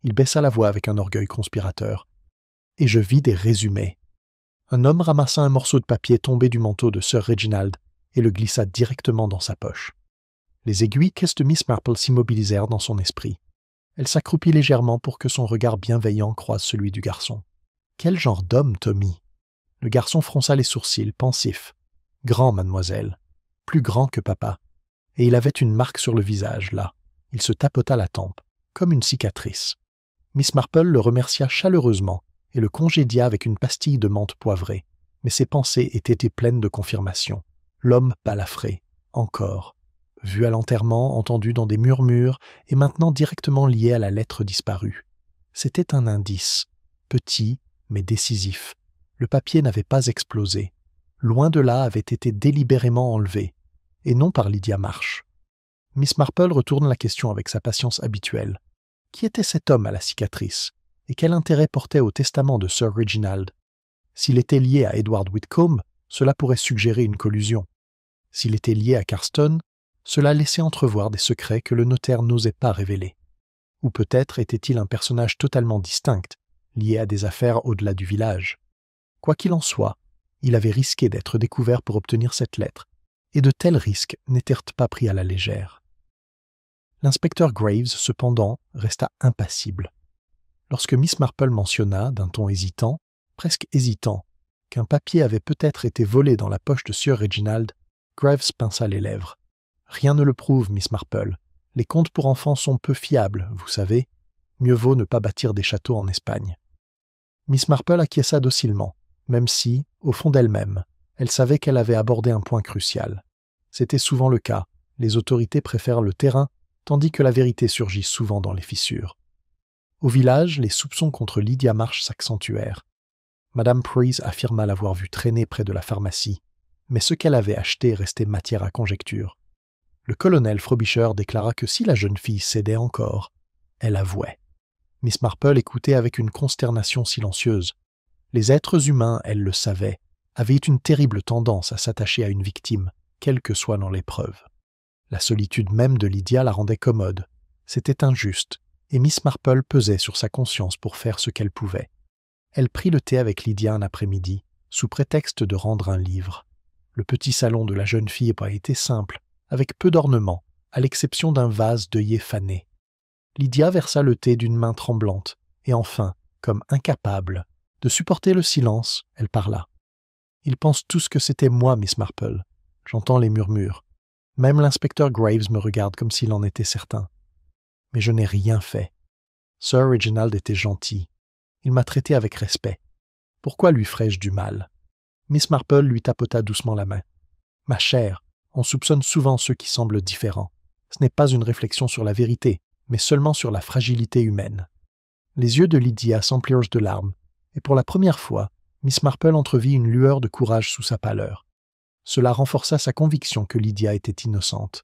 Il baissa la voix avec un orgueil conspirateur. « Et je vis des résumés. » Un homme ramassa un morceau de papier tombé du manteau de Sir Reginald et le glissa directement dans sa poche. Les aiguilles de Miss Marple s'immobilisèrent dans son esprit. Elle s'accroupit légèrement pour que son regard bienveillant croise celui du garçon. Quel genre d'homme, Tommy? Le garçon fronça les sourcils, pensif. Grand, mademoiselle. Plus grand que papa. Et il avait une marque sur le visage, là. Il se tapota la tempe, comme une cicatrice. Miss Marple le remercia chaleureusement et le congédia avec une pastille de menthe poivrée. Mais ses pensées étaient pleines de confirmation. L'homme balafré, encore. Vu à l'enterrement, entendu dans des murmures, et maintenant directement lié à la lettre disparue. C'était un indice, petit mais décisif. Le papier n'avait pas explosé. Loin de là avait été délibérément enlevé, et non par Lydia March. Miss Marple retourne la question avec sa patience habituelle. Qui était cet homme à la cicatrice? Et quel intérêt portait au testament de Sir Reginald? S'il était lié à Edward Whitcomb, cela pourrait suggérer une collusion. S'il était lié à Carston, cela laissait entrevoir des secrets que le notaire n'osait pas révéler. Ou peut-être était-il un personnage totalement distinct, lié à des affaires au-delà du village. Quoi qu'il en soit, il avait risqué d'être découvert pour obtenir cette lettre, et de tels risques n'étaient pas pris à la légère. L'inspecteur Graves, cependant, resta impassible. Lorsque Miss Marple mentionna, d'un ton hésitant, presque hésitant, qu'un papier avait peut-être été volé dans la poche de Sir Reginald, Graves pinça les lèvres. « Rien ne le prouve, Miss Marple. Les contes pour enfants sont peu fiables, vous savez. Mieux vaut ne pas bâtir des châteaux en Espagne. » Miss Marple acquiesça docilement, même si, au fond d'elle-même, elle savait qu'elle avait abordé un point crucial. C'était souvent le cas, les autorités préfèrent le terrain, tandis que la vérité surgit souvent dans les fissures. Au village, les soupçons contre Lydia Marsh s'accentuèrent. Madame Pryse affirma l'avoir vue traîner près de la pharmacie, mais ce qu'elle avait acheté restait matière à conjecture. Le colonel Frobisher déclara que si la jeune fille cédait encore, elle avouait. Miss Marple écoutait avec une consternation silencieuse. Les êtres humains, elle le savait, avaient une terrible tendance à s'attacher à une victime, quelle que soit dans l'épreuve. La solitude même de Lydia la rendait commode. C'était injuste, et Miss Marple pesait sur sa conscience pour faire ce qu'elle pouvait. Elle prit le thé avec Lydia un après-midi, sous prétexte de rendre un livre. Le petit salon de la jeune fille avait été simple, avec peu d'ornements, à l'exception d'un vase d'œillets fanés. Lydia versa le thé d'une main tremblante, et enfin, comme incapable de supporter le silence, elle parla. « Ils pensent tous que c'était moi, Miss Marple. J'entends les murmures. Même l'inspecteur Graves me regarde comme s'il en était certain. Mais je n'ai rien fait. Sir Reginald était gentil. Il m'a traité avec respect. Pourquoi lui ferais-je du mal ?» Miss Marple lui tapota doucement la main. « Ma chère, on soupçonne souvent ceux qui semblent différents. Ce n'est pas une réflexion sur la vérité, mais seulement sur la fragilité humaine. » Les yeux de Lydia s'emplirent de larmes, et pour la première fois, Miss Marple entrevit une lueur de courage sous sa pâleur. Cela renforça sa conviction que Lydia était innocente.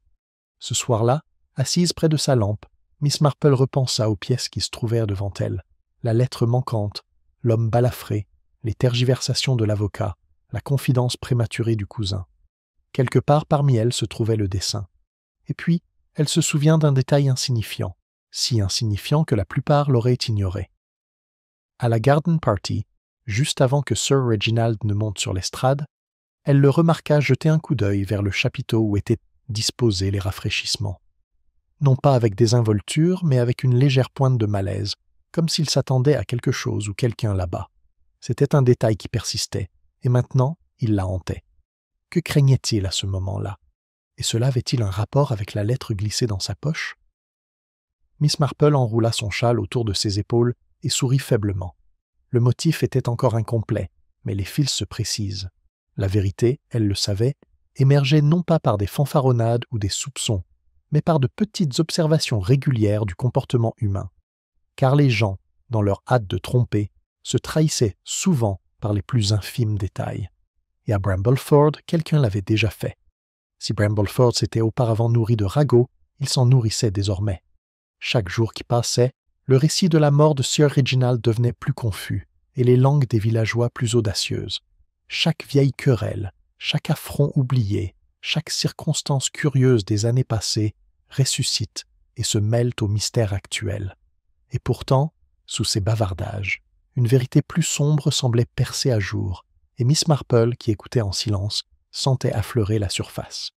Ce soir-là, assise près de sa lampe, Miss Marple repensa aux pièces qui se trouvèrent devant elle, la lettre manquante, l'homme balafré, les tergiversations de l'avocat, la confidence prématurée du cousin. Quelque part parmi elles se trouvait le dessin. Et puis, elle se souvient d'un détail insignifiant, si insignifiant que la plupart l'auraient ignoré. À la garden party, juste avant que Sir Reginald ne monte sur l'estrade, elle le remarqua jeter un coup d'œil vers le chapiteau où étaient disposés les rafraîchissements. Non pas avec désinvolture, mais avec une légère pointe de malaise, comme s'il s'attendait à quelque chose ou quelqu'un là-bas. C'était un détail qui persistait, et maintenant, il la hantait. Que craignait-il à ce moment-là? Et cela avait-il un rapport avec la lettre glissée dans sa poche? Miss Marple enroula son châle autour de ses épaules et sourit faiblement. Le motif était encore incomplet, mais les fils se précisent. La vérité, elle le savait, émergeait non pas par des fanfaronnades ou des soupçons, mais par de petites observations régulières du comportement humain. Car les gens, dans leur hâte de tromper, se trahissaient souvent par les plus infimes détails. Et à Brambleford, quelqu'un l'avait déjà fait. Si Brambleford s'était auparavant nourri de ragots, il s'en nourrissait désormais. Chaque jour qui passait, le récit de la mort de Sir Reginald devenait plus confus, et les langues des villageois plus audacieuses. Chaque vieille querelle, chaque affront oublié, chaque circonstance curieuse des années passées ressuscite et se mêle au mystère actuel. Et pourtant, sous ces bavardages, une vérité plus sombre semblait percer à jour, et Miss Marple, qui écoutait en silence, sentait affleurer la surface.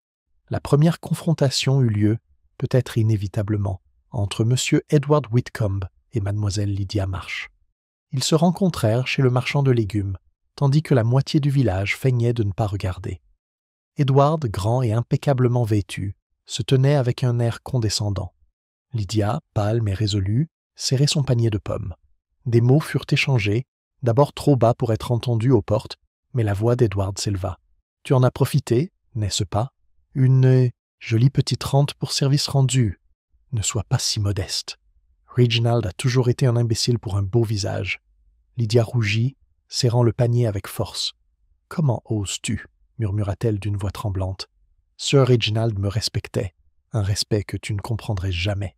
La première confrontation eut lieu, peut-être inévitablement, entre M. Edward Whitcomb et Mlle Lydia Marsh. Ils se rencontrèrent chez le marchand de légumes, tandis que la moitié du village feignait de ne pas regarder. Edward, grand et impeccablement vêtu, se tenait avec un air condescendant. Lydia, pâle mais résolue, serrait son panier de pommes. Des mots furent échangés, d'abord trop bas pour être entendus aux portes, mais la voix d'Edward s'éleva. « Tu en as profité, n'est-ce pas? Une jolie petite rente pour service rendu. Ne sois pas si modeste. Reginald a toujours été un imbécile pour un beau visage. » Lydia rougit, serrant le panier avec force. « Comment oses-tu » murmura-t-elle d'une voix tremblante. « Sir Reginald me respectait. un respect que tu ne comprendrais jamais.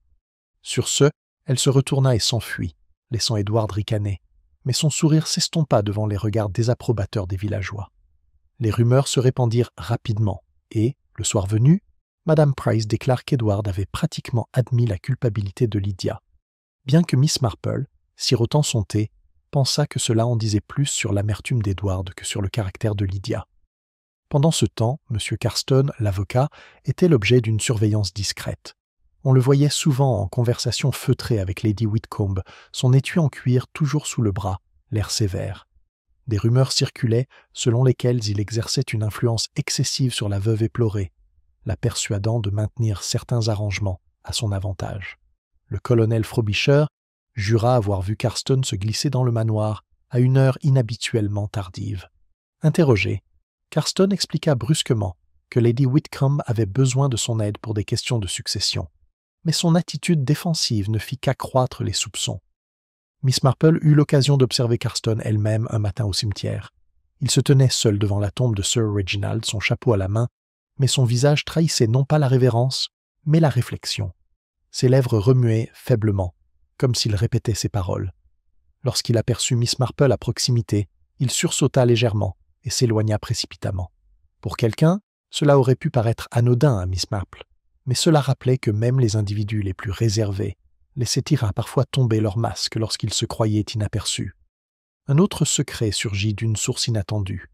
Sur ce, elle se retourna et s'enfuit, laissant Edward ricaner, mais son sourire s'estompa devant les regards désapprobateurs des villageois. Les rumeurs se répandirent rapidement, et, le soir venu, Madame Price déclare qu'Edward avait pratiquement admis la culpabilité de Lydia, bien que Miss Marple, sirotant son thé, pensa que cela en disait plus sur l'amertume d'Edward que sur le caractère de Lydia. Pendant ce temps, M. Carston, l'avocat, était l'objet d'une surveillance discrète. On le voyait souvent en conversation feutrée avec Lady Whitcomb, son étui en cuir toujours sous le bras, l'air sévère. Des rumeurs circulaient selon lesquelles il exerçait une influence excessive sur la veuve éplorée, la persuadant de maintenir certains arrangements à son avantage. Le colonel Frobisher jura avoir vu Carston se glisser dans le manoir à une heure inhabituellement tardive. Interrogé, Carston expliqua brusquement que Lady Whitcomb avait besoin de son aide pour des questions de succession, mais son attitude défensive ne fit qu'accroître les soupçons. Miss Marple eut l'occasion d'observer Carston elle-même un matin au cimetière. Il se tenait seul devant la tombe de Sir Reginald, son chapeau à la main, mais son visage trahissait non pas la révérence, mais la réflexion. Ses lèvres remuaient faiblement, comme s'il répétait ses paroles. Lorsqu'il aperçut Miss Marple à proximité, il sursauta légèrement et s'éloigna précipitamment. Pour quelqu'un, cela aurait pu paraître anodin à Miss Marple, mais cela rappelait que même les individus les plus réservés laissaient parfois tomber leur masque lorsqu'ils se croyaient inaperçus. Un autre secret surgit d'une source inattendue.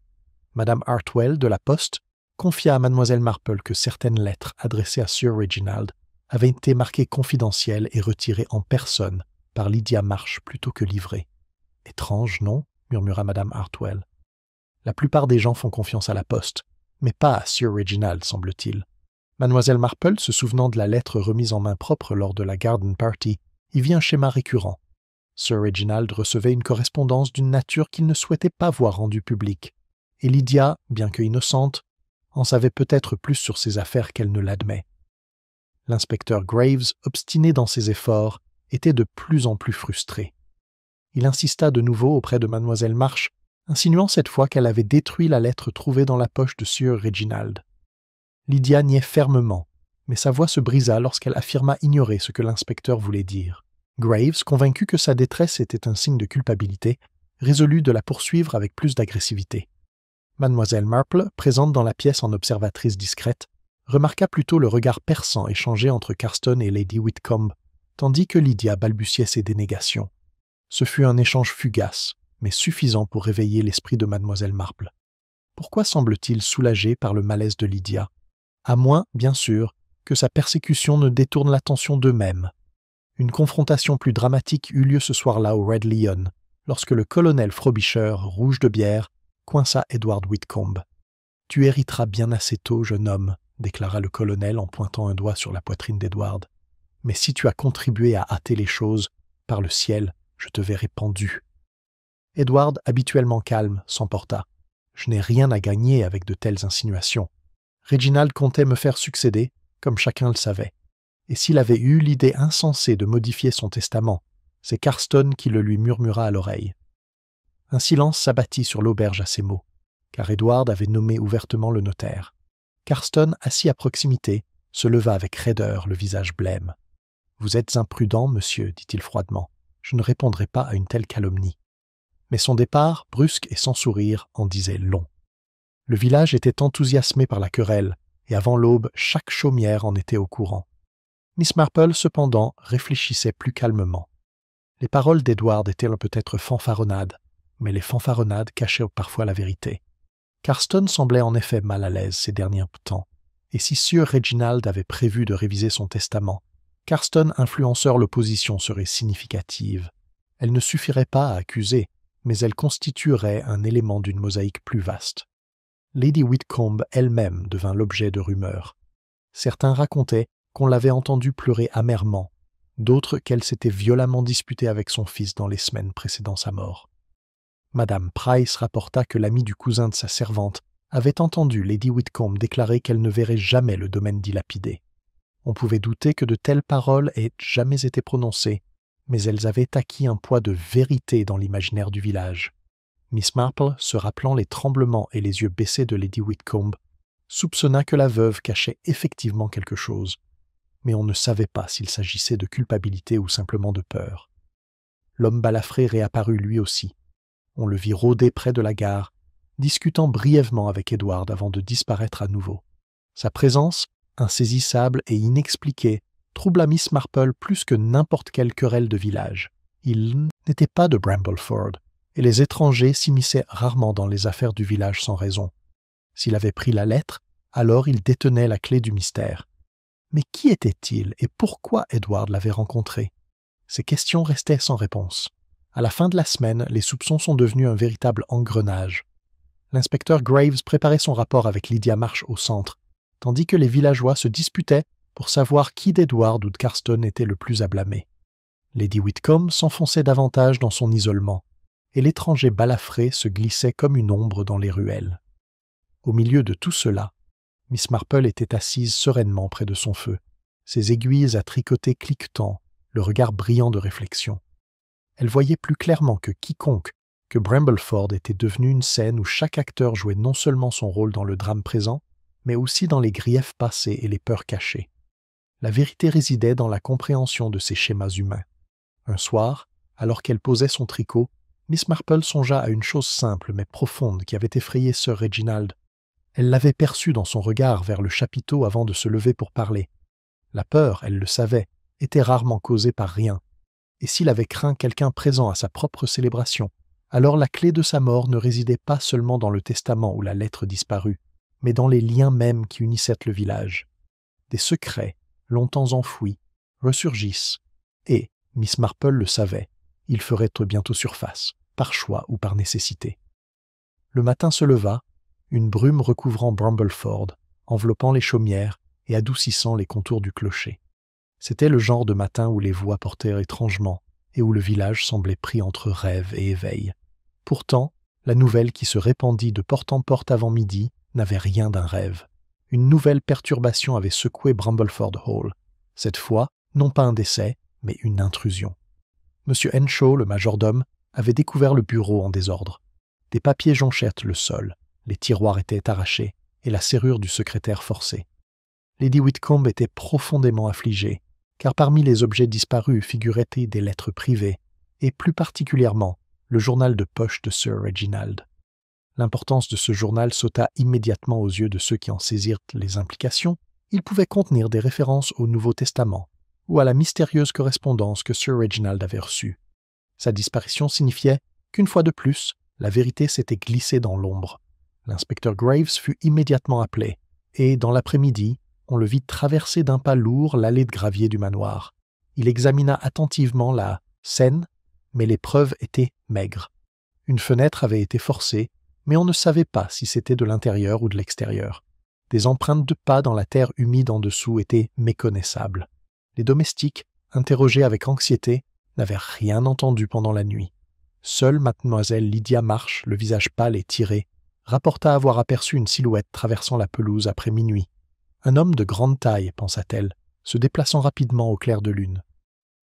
Madame Hartwell de la Poste confia à Mademoiselle Marple que certaines lettres adressées à Sir Reginald avaient été marquées confidentielles et retirées en personne par Lydia Marsh plutôt que livrées. « Étrange, non ?» murmura Madame Hartwell. « La plupart des gens font confiance à la Poste, mais pas à Sir Reginald, semble-t-il. » Mademoiselle Marple, se souvenant de la lettre remise en main propre lors de la garden party, y vit un schéma récurrent. Sir Reginald recevait une correspondance d'une nature qu'il ne souhaitait pas voir rendue publique, et Lydia, bien que innocente, en savait peut-être plus sur ses affaires qu'elle ne l'admet. L'inspecteur Graves, obstiné dans ses efforts, était de plus en plus frustré. Il insista de nouveau auprès de Mademoiselle Marsh, insinuant cette fois qu'elle avait détruit la lettre trouvée dans la poche de Sir Reginald. Lydia niait fermement, mais sa voix se brisa lorsqu'elle affirma ignorer ce que l'inspecteur voulait dire. Graves, convaincu que sa détresse était un signe de culpabilité, résolut de la poursuivre avec plus d'agressivité. Mademoiselle Marple, présente dans la pièce en observatrice discrète, remarqua plutôt le regard perçant échangé entre Carston et Lady Whitcomb, tandis que Lydia balbutiait ses dénégations. Ce fut un échange fugace, mais suffisant pour réveiller l'esprit de Mademoiselle Marple. Pourquoi semble-t-il soulagé par le malaise de Lydia? À moins, bien sûr, que sa persécution ne détourne l'attention d'eux-mêmes. Une confrontation plus dramatique eut lieu ce soir-là au Red Lion, lorsque le colonel Frobisher, rouge de bière, coinça Edward Whitcomb. « Tu hériteras bien assez tôt, jeune homme, » déclara le colonel en pointant un doigt sur la poitrine d'Edward. « Mais si tu as contribué à hâter les choses, par le ciel, je te verrai pendu. » Edward, habituellement calme, s'emporta. « Je n'ai rien à gagner avec de telles insinuations. Reginald comptait me faire succéder, comme chacun le savait. Et s'il avait eu l'idée insensée de modifier son testament, c'est Carston qui le lui murmura à l'oreille. » Un silence s'abattit sur l'auberge à ces mots, car Edward avait nommé ouvertement le notaire. Carston, assis à proximité, se leva avec raideur, le visage blême. « Vous êtes imprudent, monsieur, dit-il froidement. Je ne répondrai pas à une telle calomnie. » Mais son départ, brusque et sans sourire, en disait long. Le village était enthousiasmé par la querelle, et avant l'aube, chaque chaumière en était au courant. Miss Marple, cependant, réfléchissait plus calmement. Les paroles d'Edward étaient peut-être fanfaronnades, mais les fanfaronnades cachaient parfois la vérité. Carston semblait en effet mal à l'aise ces derniers temps, et si Sir Reginald avait prévu de réviser son testament, Carston influenceur l'opposition serait significative. Elle ne suffirait pas à accuser, mais elle constituerait un élément d'une mosaïque plus vaste. Lady Whitcomb elle-même devint l'objet de rumeurs. Certains racontaient qu'on l'avait entendue pleurer amèrement, d'autres qu'elle s'était violemment disputée avec son fils dans les semaines précédant sa mort. Madame Price rapporta que l'ami du cousin de sa servante avait entendu Lady Whitcomb déclarer qu'elle ne verrait jamais le domaine dilapidé. On pouvait douter que de telles paroles aient jamais été prononcées, mais elles avaient acquis un poids de vérité dans l'imaginaire du village. Miss Marple, se rappelant les tremblements et les yeux baissés de Lady Whitcomb, soupçonna que la veuve cachait effectivement quelque chose, mais on ne savait pas s'il s'agissait de culpabilité ou simplement de peur. L'homme balafré réapparut lui aussi. On le vit rôder près de la gare, discutant brièvement avec Edward avant de disparaître à nouveau. Sa présence, insaisissable et inexpliquée, troubla Miss Marple plus que n'importe quelle querelle de village. Il n'était pas de Brambleford, et les étrangers s'immisçaient rarement dans les affaires du village sans raison. S'il avait pris la lettre, alors il détenait la clé du mystère. Mais qui était-il et pourquoi Edward l'avait rencontré? Ces questions restaient sans réponse. À la fin de la semaine, les soupçons sont devenus un véritable engrenage. L'inspecteur Graves préparait son rapport avec Lydia Marsh au centre, tandis que les villageois se disputaient pour savoir qui d'Edward ou de Carston était le plus à blâmer. Lady Whitcomb s'enfonçait davantage dans son isolement, et l'étranger balafré se glissait comme une ombre dans les ruelles. Au milieu de tout cela, Miss Marple était assise sereinement près de son feu, ses aiguilles à tricoter cliquetant, le regard brillant de réflexion. Elle voyait plus clairement que quiconque que Brambleford était devenu une scène où chaque acteur jouait non seulement son rôle dans le drame présent, mais aussi dans les griefs passés et les peurs cachées. La vérité résidait dans la compréhension de ces schémas humains. Un soir, alors qu'elle posait son tricot, Miss Marple songea à une chose simple mais profonde qui avait effrayé Sir Reginald. Elle l'avait perçu dans son regard vers le chapiteau avant de se lever pour parler. La peur, elle le savait, était rarement causée par rien. Et s'il avait craint quelqu'un présent à sa propre célébration, alors la clé de sa mort ne résidait pas seulement dans le testament ou la lettre disparue, mais dans les liens mêmes qui unissaient le village. Des secrets, longtemps enfouis, ressurgissent, et, Miss Marple le savait, ils feraient bientôt surface, par choix ou par nécessité. Le matin se leva, une brume recouvrant Brambleford, enveloppant les chaumières et adoucissant les contours du clocher. C'était le genre de matin où les voix portèrent étrangement et où le village semblait pris entre rêve et éveil. Pourtant, la nouvelle qui se répandit de porte en porte avant midi n'avait rien d'un rêve. Une nouvelle perturbation avait secoué Brambleford Hall. Cette fois, non pas un décès, mais une intrusion. M. Henshaw, le majordome, avait découvert le bureau en désordre. Des papiers jonchaient le sol, les tiroirs étaient arrachés et la serrure du secrétaire forcée. Lady Whitcomb était profondément affligée, car parmi les objets disparus figuraient des lettres privées, et plus particulièrement le journal de poche de Sir Reginald. L'importance de ce journal sauta immédiatement aux yeux de ceux qui en saisirent les implications. Il pouvait contenir des références au Nouveau Testament ou à la mystérieuse correspondance que Sir Reginald avait reçue. Sa disparition signifiait qu'une fois de plus, la vérité s'était glissée dans l'ombre. L'inspecteur Graves fut immédiatement appelé, et dans l'après-midi, on le vit traverser d'un pas lourd l'allée de gravier du manoir. Il examina attentivement la scène, mais les preuves étaient maigres. Une fenêtre avait été forcée, mais on ne savait pas si c'était de l'intérieur ou de l'extérieur. Des empreintes de pas dans la terre humide en dessous étaient méconnaissables. Les domestiques, interrogés avec anxiété, n'avaient rien entendu pendant la nuit. Seule mademoiselle Lydia Marsh, le visage pâle et tiré, rapporta avoir aperçu une silhouette traversant la pelouse après minuit. Un homme de grande taille, pensa-t-elle, se déplaçant rapidement au clair de lune.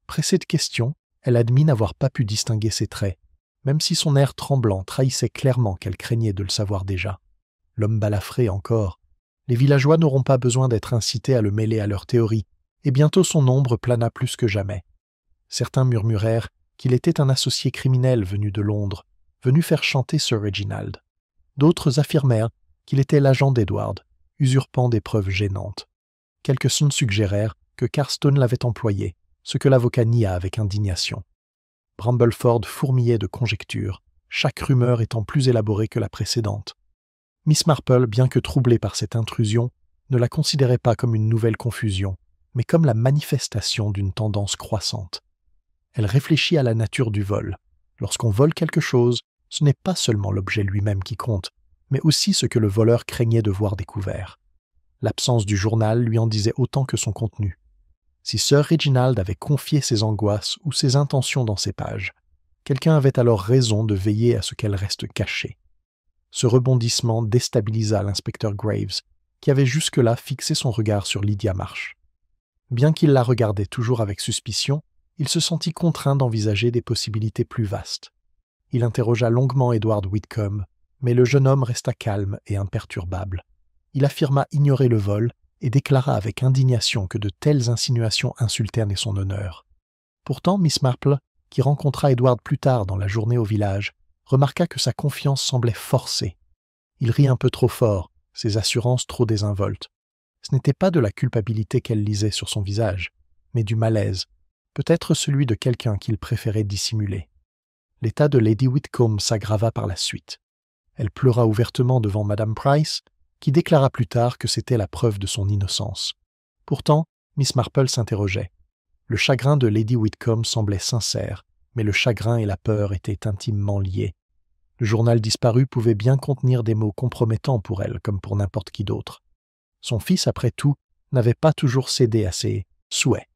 Pressée de questions, elle admit n'avoir pas pu distinguer ses traits, même si son air tremblant trahissait clairement qu'elle craignait de le savoir déjà. L'homme balafré encore. Les villageois n'auront pas besoin d'être incités à le mêler à leur théorie, et bientôt son ombre plana plus que jamais. Certains murmurèrent qu'il était un associé criminel venu de Londres, venu faire chanter Sir Reginald. D'autres affirmèrent qu'il était l'agent d'Edward, usurpant des preuves gênantes. Quelques-uns suggérèrent que Carston l'avait employé, ce que l'avocat nia avec indignation. Brambleford fourmillait de conjectures, chaque rumeur étant plus élaborée que la précédente. Miss Marple, bien que troublée par cette intrusion, ne la considérait pas comme une nouvelle confusion, mais comme la manifestation d'une tendance croissante. Elle réfléchit à la nature du vol. Lorsqu'on vole quelque chose, ce n'est pas seulement l'objet lui-même qui compte, mais aussi ce que le voleur craignait de voir découvert. L'absence du journal lui en disait autant que son contenu. Si Sir Reginald avait confié ses angoisses ou ses intentions dans ces pages, quelqu'un avait alors raison de veiller à ce qu'elles restent cachées. Ce rebondissement déstabilisa l'inspecteur Graves, qui avait jusque-là fixé son regard sur Lydia Marsh. Bien qu'il la regardait toujours avec suspicion, il se sentit contraint d'envisager des possibilités plus vastes. Il interrogea longuement Edward Whitcomb, mais le jeune homme resta calme et imperturbable. Il affirma ignorer le vol et déclara avec indignation que de telles insinuations insultaient son honneur. Pourtant, Miss Marple, qui rencontra Edward plus tard dans la journée au village, remarqua que sa confiance semblait forcée. Il rit un peu trop fort, ses assurances trop désinvoltes. Ce n'était pas de la culpabilité qu'elle lisait sur son visage, mais du malaise, peut-être celui de quelqu'un qu'il préférait dissimuler. L'état de Lady Whitcomb s'aggrava par la suite. Elle pleura ouvertement devant Madame Price, qui déclara plus tard que c'était la preuve de son innocence. Pourtant, Miss Marple s'interrogeait. Le chagrin de Lady Whitcomb semblait sincère, mais le chagrin et la peur étaient intimement liés. Le journal disparu pouvait bien contenir des mots compromettants pour elle, comme pour n'importe qui d'autre. Son fils, après tout, n'avait pas toujours cédé à ses souhaits.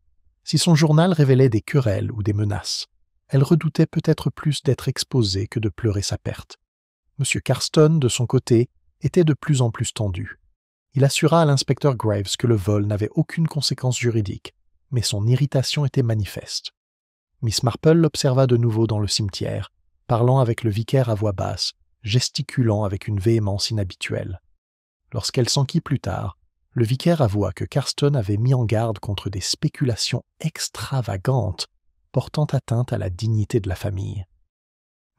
Si son journal révélait des querelles ou des menaces, elle redoutait peut-être plus d'être exposée que de pleurer sa perte. M. Carston, de son côté, était de plus en plus tendu. Il assura à l'inspecteur Graves que le vol n'avait aucune conséquence juridique, mais son irritation était manifeste. Miss Marple l'observa de nouveau dans le cimetière, parlant avec le vicaire à voix basse, gesticulant avec une véhémence inhabituelle. Lorsqu'elle s'enquit plus tard, le vicaire avoua que Carston avait mis en garde contre des spéculations extravagantes portant atteinte à la dignité de la famille.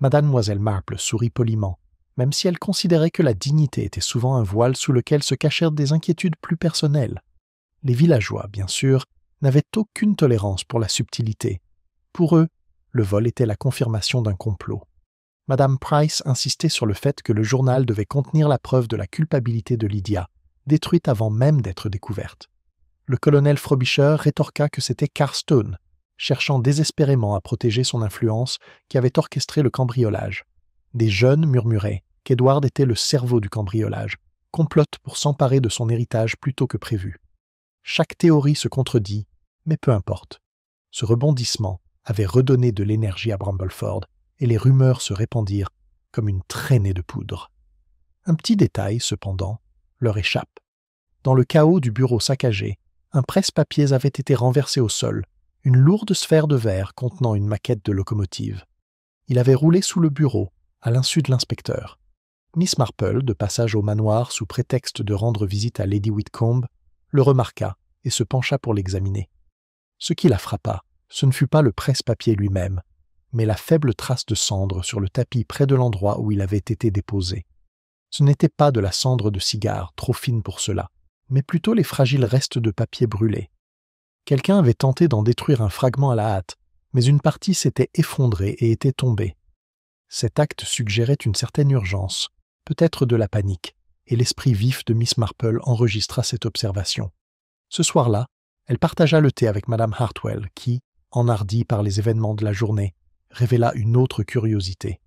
Mademoiselle Marple sourit poliment, même si elle considérait que la dignité était souvent un voile sous lequel se cachèrent des inquiétudes plus personnelles. Les villageois, bien sûr, n'avaient aucune tolérance pour la subtilité. Pour eux, le vol était la confirmation d'un complot. Madame Price insistait sur le fait que le journal devait contenir la preuve de la culpabilité de Lydia, détruite avant même d'être découverte. Le colonel Frobisher rétorqua que c'était Carston, cherchant désespérément à protéger son influence, qui avait orchestré le cambriolage. Des jeunes murmuraient qu'Edward était le cerveau du cambriolage, complote pour s'emparer de son héritage plus tôt que prévu. Chaque théorie se contredit, mais peu importe. Ce rebondissement avait redonné de l'énergie à Brambleford, et les rumeurs se répandirent comme une traînée de poudre. Un petit détail, cependant, leur échappe. Dans le chaos du bureau saccagé, un presse-papiers avait été renversé au sol, une lourde sphère de verre contenant une maquette de locomotive. Il avait roulé sous le bureau, à l'insu de l'inspecteur. Miss Marple, de passage au manoir sous prétexte de rendre visite à Lady Whitcomb, le remarqua et se pencha pour l'examiner. Ce qui la frappa, ce ne fut pas le presse-papier lui-même, mais la faible trace de cendre sur le tapis près de l'endroit où il avait été déposé. Ce n'était pas de la cendre de cigare, trop fine pour cela, mais plutôt les fragiles restes de papier brûlé. Quelqu'un avait tenté d'en détruire un fragment à la hâte, mais une partie s'était effondrée et était tombée. Cet acte suggérait une certaine urgence, peut-être de la panique, et l'esprit vif de Miss Marple enregistra cette observation. Ce soir-là, elle partagea le thé avec Madame Hartwell, qui, enhardie par les événements de la journée, révéla une autre curiosité.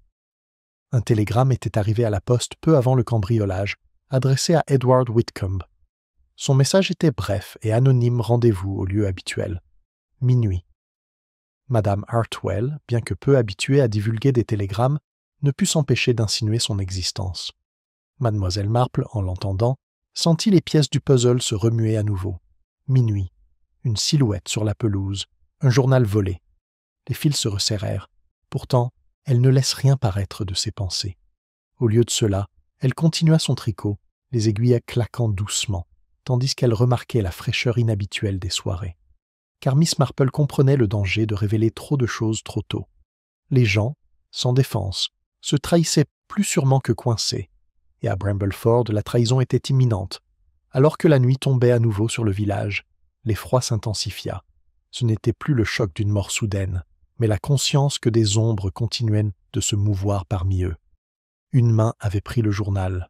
Un télégramme était arrivé à la poste peu avant le cambriolage, adressé à Edward Whitcomb. Son message était bref et anonyme rendez-vous au lieu habituel. Minuit. Madame Hartwell, bien que peu habituée à divulguer des télégrammes, ne put s'empêcher d'insinuer son existence. Mademoiselle Marple, en l'entendant, sentit les pièces du puzzle se remuer à nouveau. Minuit. Une silhouette sur la pelouse, un journal volé. Les fils se resserrèrent. Pourtant, elle ne laisse rien paraître de ses pensées. Au lieu de cela, elle continua son tricot, les aiguilles claquant doucement, tandis qu'elle remarquait la fraîcheur inhabituelle des soirées. Car Miss Marple comprenait le danger de révéler trop de choses trop tôt. Les gens, sans défense, se trahissaient plus sûrement que coincés, et à Brambleford la trahison était imminente. Alors que la nuit tombait à nouveau sur le village, l'effroi s'intensifia. Ce n'était plus le choc d'une mort soudaine, mais la conscience que des ombres continuaient de se mouvoir parmi eux. Une main avait pris le journal.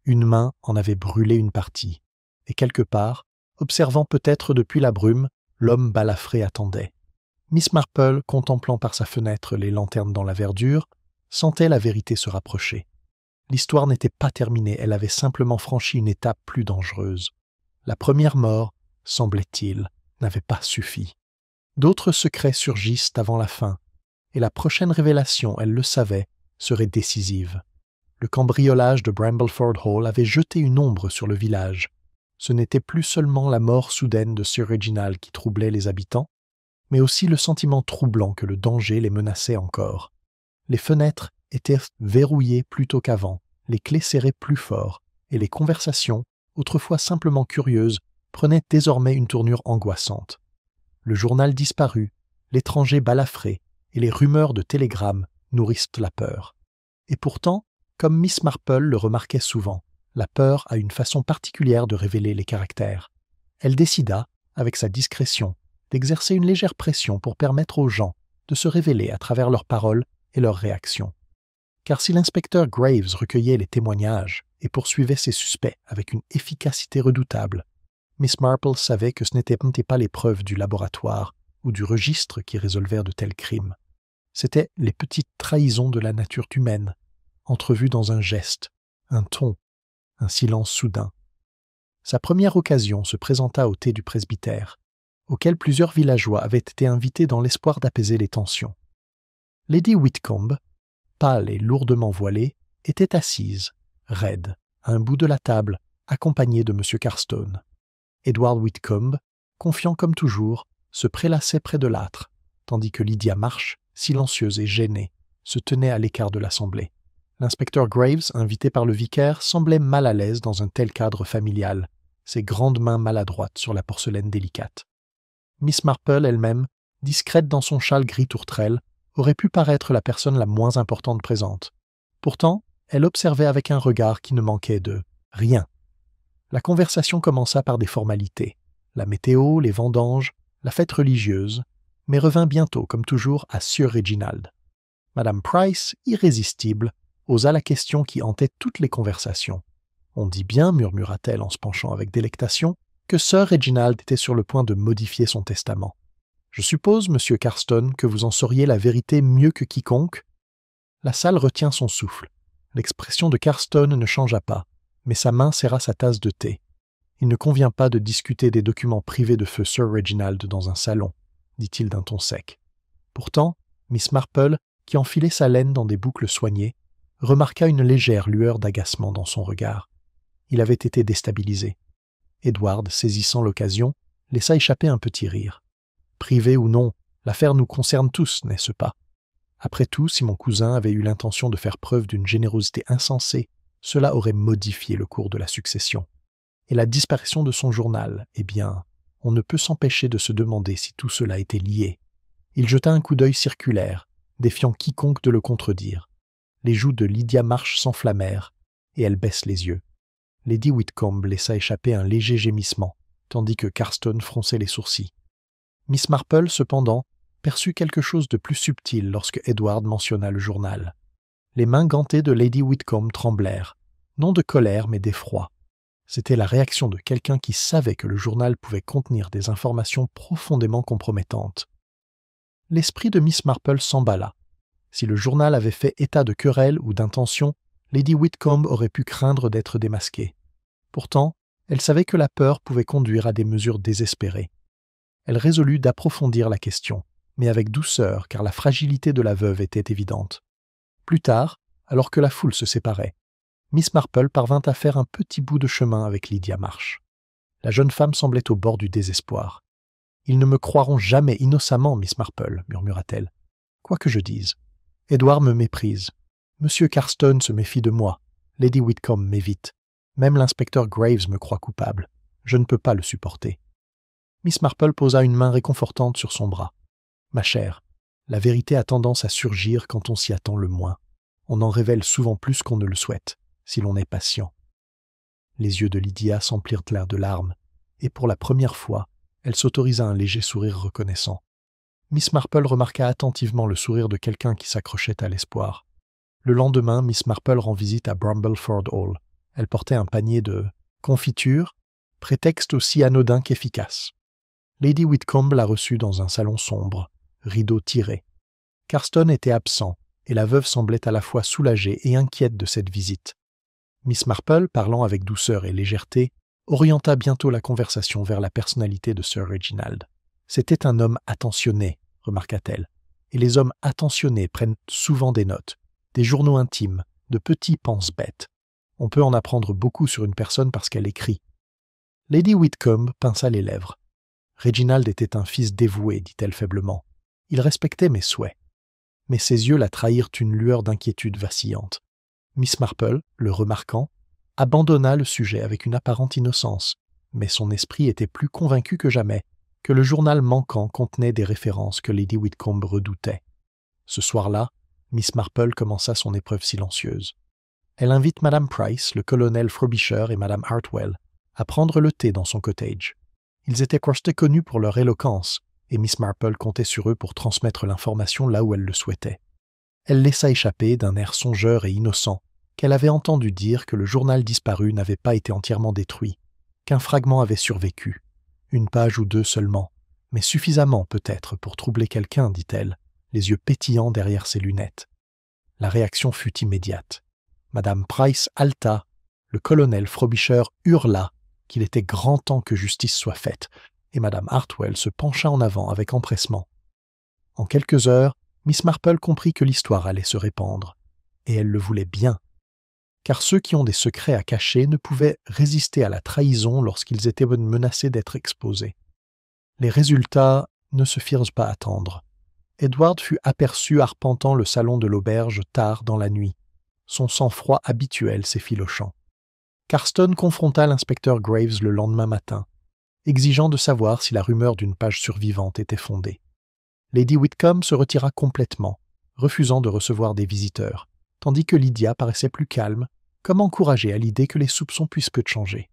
Une main en avait brûlé une partie. Et quelque part, observant peut-être depuis la brume, l'homme balafré attendait. Miss Marple, contemplant par sa fenêtre les lanternes dans la verdure, sentait la vérité se rapprocher. L'histoire n'était pas terminée, elle avait simplement franchi une étape plus dangereuse. La première mort, semblait-il, n'avait pas suffi. D'autres secrets surgissent avant la fin, et la prochaine révélation, elle le savait, serait décisive. Le cambriolage de Brambleford Hall avait jeté une ombre sur le village. Ce n'était plus seulement la mort soudaine de Sir Reginald qui troublait les habitants, mais aussi le sentiment troublant que le danger les menaçait encore. Les fenêtres étaient verrouillées plus tôt qu'avant, les clés serrées plus fort, et les conversations, autrefois simplement curieuses, prenait désormais une tournure angoissante. Le journal disparut, l'étranger balafré et les rumeurs de télégrammes nourrissent la peur. Et pourtant, comme Miss Marple le remarquait souvent, la peur a une façon particulière de révéler les caractères. Elle décida, avec sa discrétion, d'exercer une légère pression pour permettre aux gens de se révéler à travers leurs paroles et leurs réactions. Car si l'inspecteur Graves recueillait les témoignages et poursuivait ses suspects avec une efficacité redoutable, Miss Marple savait que ce n'étaient pas les preuves du laboratoire ou du registre qui résolvèrent de tels crimes. C'étaient les petites trahisons de la nature humaine, entrevues dans un geste, un ton, un silence soudain. Sa première occasion se présenta au thé du presbytère, auquel plusieurs villageois avaient été invités dans l'espoir d'apaiser les tensions. Lady Whitcomb, pâle et lourdement voilée, était assise, raide, à un bout de la table, accompagnée de M. Carstone. Edward Whitcomb, confiant comme toujours, se prélassait près de l'âtre, tandis que Lydia Marsh, silencieuse et gênée, se tenait à l'écart de l'assemblée. L'inspecteur Graves, invité par le vicaire, semblait mal à l'aise dans un tel cadre familial, ses grandes mains maladroites sur la porcelaine délicate. Miss Marple elle-même, discrète dans son châle gris tourterelle, aurait pu paraître la personne la moins importante présente. Pourtant, elle observait avec un regard qui ne manquait de rien. La conversation commença par des formalités, la météo, les vendanges, la fête religieuse, mais revint bientôt, comme toujours, à Sir Reginald. Madame Price, irrésistible, osa la question qui hantait toutes les conversations. « On dit bien, murmura-t-elle en se penchant avec délectation, que Sir Reginald était sur le point de modifier son testament. Je suppose, monsieur Carstone, que vous en sauriez la vérité mieux que quiconque ?» La salle retient son souffle. L'expression de Carstone ne changea pas, mais sa main serra sa tasse de thé. Il ne convient pas de discuter des documents privés de feu Sir Reginald dans un salon, dit-il d'un ton sec. Pourtant, Miss Marple, qui enfilait sa laine dans des boucles soignées, remarqua une légère lueur d'agacement dans son regard. Il avait été déstabilisé. Edward, saisissant l'occasion, laissa échapper un petit rire. « Privé ou non, l'affaire nous concerne tous, n'est-ce pas? Après tout, si mon cousin avait eu l'intention de faire preuve d'une générosité insensée, cela aurait modifié le cours de la succession. Et la disparition de son journal, eh bien, on ne peut s'empêcher de se demander si tout cela était lié. » Il jeta un coup d'œil circulaire, défiant quiconque de le contredire. Les joues de Lydia Marsh s'enflammèrent, et elle baisse les yeux. Lady Whitcomb laissa échapper un léger gémissement, tandis que Carstone fronçait les sourcils. Miss Marple, cependant, perçut quelque chose de plus subtil lorsque Edward mentionna le journal. Les mains gantées de Lady Whitcomb tremblèrent, non de colère mais d'effroi. C'était la réaction de quelqu'un qui savait que le journal pouvait contenir des informations profondément compromettantes. L'esprit de Miss Marple s'emballa. Si le journal avait fait état de querelle ou d'intention, Lady Whitcomb aurait pu craindre d'être démasquée. Pourtant, elle savait que la peur pouvait conduire à des mesures désespérées. Elle résolut d'approfondir la question, mais avec douceur car la fragilité de la veuve était évidente. Plus tard, alors que la foule se séparait, Miss Marple parvint à faire un petit bout de chemin avec Lydia Marsh. La jeune femme semblait au bord du désespoir. « Ils ne me croiront jamais innocemment, Miss Marple, » murmura-t-elle. « Quoi que je dise. Edward me méprise. Monsieur Carstone se méfie de moi. Lady Whitcomb m'évite. Même l'inspecteur Graves me croit coupable. Je ne peux pas le supporter. » Miss Marple posa une main réconfortante sur son bras. « Ma chère, la vérité a tendance à surgir quand on s'y attend le moins. On en révèle souvent plus qu'on ne le souhaite, si l'on est patient. » Les yeux de Lydia s'emplirent de larmes, et pour la première fois, elle s'autorisa un léger sourire reconnaissant. Miss Marple remarqua attentivement le sourire de quelqu'un qui s'accrochait à l'espoir. Le lendemain, Miss Marple rend visite à Bramblefoord Hall. Elle portait un panier de confitures, prétexte aussi anodin qu'efficace. Lady Whitcomb la reçut dans un salon sombre, rideaux tirés. Carstone était absent, et la veuve semblait à la fois soulagée et inquiète de cette visite. Miss Marple, parlant avec douceur et légèreté, orienta bientôt la conversation vers la personnalité de Sir Reginald. C'était un homme attentionné, remarqua-t-elle, et les hommes attentionnés prennent souvent des notes, des journaux intimes, de petits pense-bêtes. On peut en apprendre beaucoup sur une personne parce qu'elle écrit. Lady Whitcomb pinça les lèvres. Reginald était un fils dévoué, dit-elle faiblement. Il respectait mes souhaits. Mais ses yeux la trahirent une lueur d'inquiétude vacillante. Miss Marple, le remarquant, abandonna le sujet avec une apparente innocence, mais son esprit était plus convaincu que jamais que le journal manquant contenait des références que Lady Whitcomb redoutait. Ce soir-là, Miss Marple commença son épreuve silencieuse. Elle invite Madame Price, le colonel Frobisher et Madame Hartwell à prendre le thé dans son cottage. Ils étaient connus pour leur éloquence, et Miss Marple comptait sur eux pour transmettre l'information là où elle le souhaitait. Elle laissa échapper, d'un air songeur et innocent, qu'elle avait entendu dire que le journal disparu n'avait pas été entièrement détruit, qu'un fragment avait survécu, une page ou deux seulement, mais suffisamment peut-être pour troubler quelqu'un, dit-elle, les yeux pétillants derrière ses lunettes. La réaction fut immédiate. Madame Price halta, le colonel Frobisher hurla qu'il était grand temps que justice soit faite, et Madame Hartwell se pencha en avant avec empressement. En quelques heures, Miss Marple comprit que l'histoire allait se répandre, et elle le voulait bien, car ceux qui ont des secrets à cacher ne pouvaient résister à la trahison lorsqu'ils étaient menacés d'être exposés. Les résultats ne se firent pas attendre. Edward fut aperçu arpentant le salon de l'auberge tard dans la nuit, son sang-froid habituel s'effilochant. Carston confronta l'inspecteur Graves le lendemain matin, exigeant de savoir si la rumeur d'une page survivante était fondée. Lady Whitcomb se retira complètement, refusant de recevoir des visiteurs, tandis que Lydia paraissait plus calme, comme encouragée à l'idée que les soupçons puissent peu changer.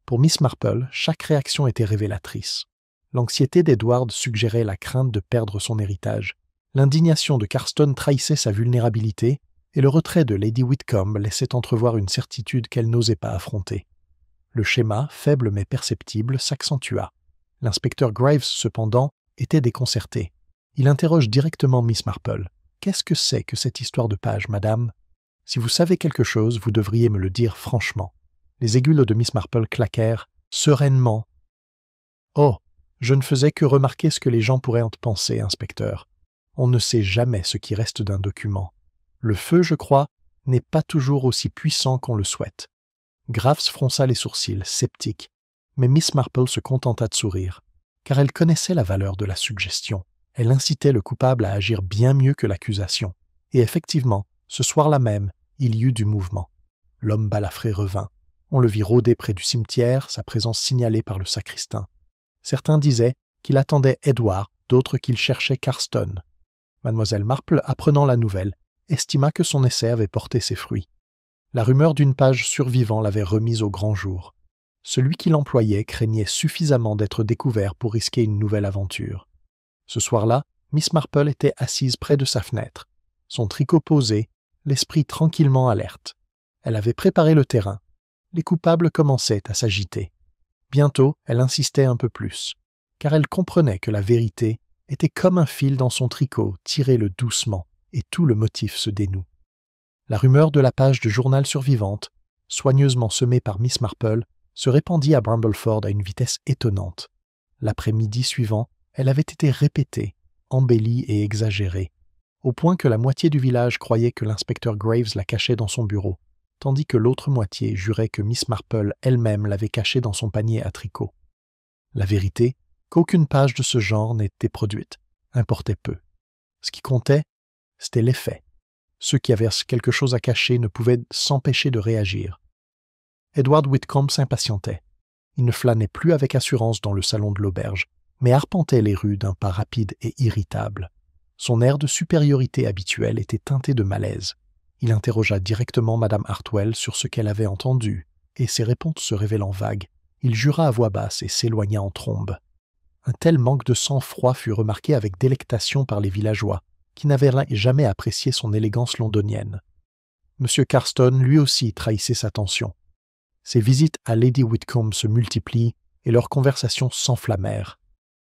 Pour Miss Marple, chaque réaction était révélatrice. L'anxiété d'Edward suggérait la crainte de perdre son héritage. L'indignation de Carston trahissait sa vulnérabilité, et le retrait de Lady Whitcomb laissait entrevoir une certitude qu'elle n'osait pas affronter. Le schéma, faible mais perceptible, s'accentua. L'inspecteur Graves, cependant, était déconcerté. Il interroge directement Miss Marple. « Qu'est-ce que c'est que cette histoire de page, madame ? Si vous savez quelque chose, vous devriez me le dire franchement. » Les aiguilles de Miss Marple claquèrent, sereinement. « Oh, je ne faisais que remarquer ce que les gens pourraient en penser, inspecteur. On ne sait jamais ce qui reste d'un document. Le feu, je crois, n'est pas toujours aussi puissant qu'on le souhaite. » Graves fronça les sourcils, sceptique, mais Miss Marple se contenta de sourire, car elle connaissait la valeur de la suggestion. Elle incitait le coupable à agir bien mieux que l'accusation. Et effectivement, ce soir-là même, il y eut du mouvement. L'homme balafré revint. On le vit rôder près du cimetière, sa présence signalée par le sacristain. Certains disaient qu'il attendait Edward, d'autres qu'il cherchait Carston. Mademoiselle Marple, apprenant la nouvelle, estima que son essai avait porté ses fruits. La rumeur d'une page survivant l'avait remise au grand jour. Celui qui l'employait craignait suffisamment d'être découvert pour risquer une nouvelle aventure. Ce soir-là, Miss Marple était assise près de sa fenêtre, son tricot posé, l'esprit tranquillement alerte. Elle avait préparé le terrain. Les coupables commençaient à s'agiter. Bientôt, elle insistait un peu plus, car elle comprenait que la vérité était comme un fil dans son tricot, tirez-le doucement, et tout le motif se dénoue. La rumeur de la page de journal survivante, soigneusement semée par Miss Marple, se répandit à Brambleford à une vitesse étonnante. L'après-midi suivant, elle avait été répétée, embellie et exagérée, au point que la moitié du village croyait que l'inspecteur Graves la cachait dans son bureau, tandis que l'autre moitié jurait que Miss Marple elle-même l'avait cachée dans son panier à tricot. La vérité, qu'aucune page de ce genre n'était produite, importait peu. Ce qui comptait, c'était l'effet. Ceux qui avaient quelque chose à cacher ne pouvaient s'empêcher de réagir. Edward Whitcomb s'impatientait. Il ne flânait plus avec assurance dans le salon de l'auberge, mais arpentait les rues d'un pas rapide et irritable. Son air de supériorité habituel était teinté de malaise. Il interrogea directement Madame Hartwell sur ce qu'elle avait entendu, et ses réponses se révélant vagues, il jura à voix basse et s'éloigna en trombe. Un tel manque de sang-froid fut remarqué avec délectation par les villageois, qui n'avaient jamais apprécié son élégance londonienne. M. Carston, lui aussi, trahissait sa tension. Ses visites à Lady Whitcomb se multiplient et leurs conversations s'enflammèrent.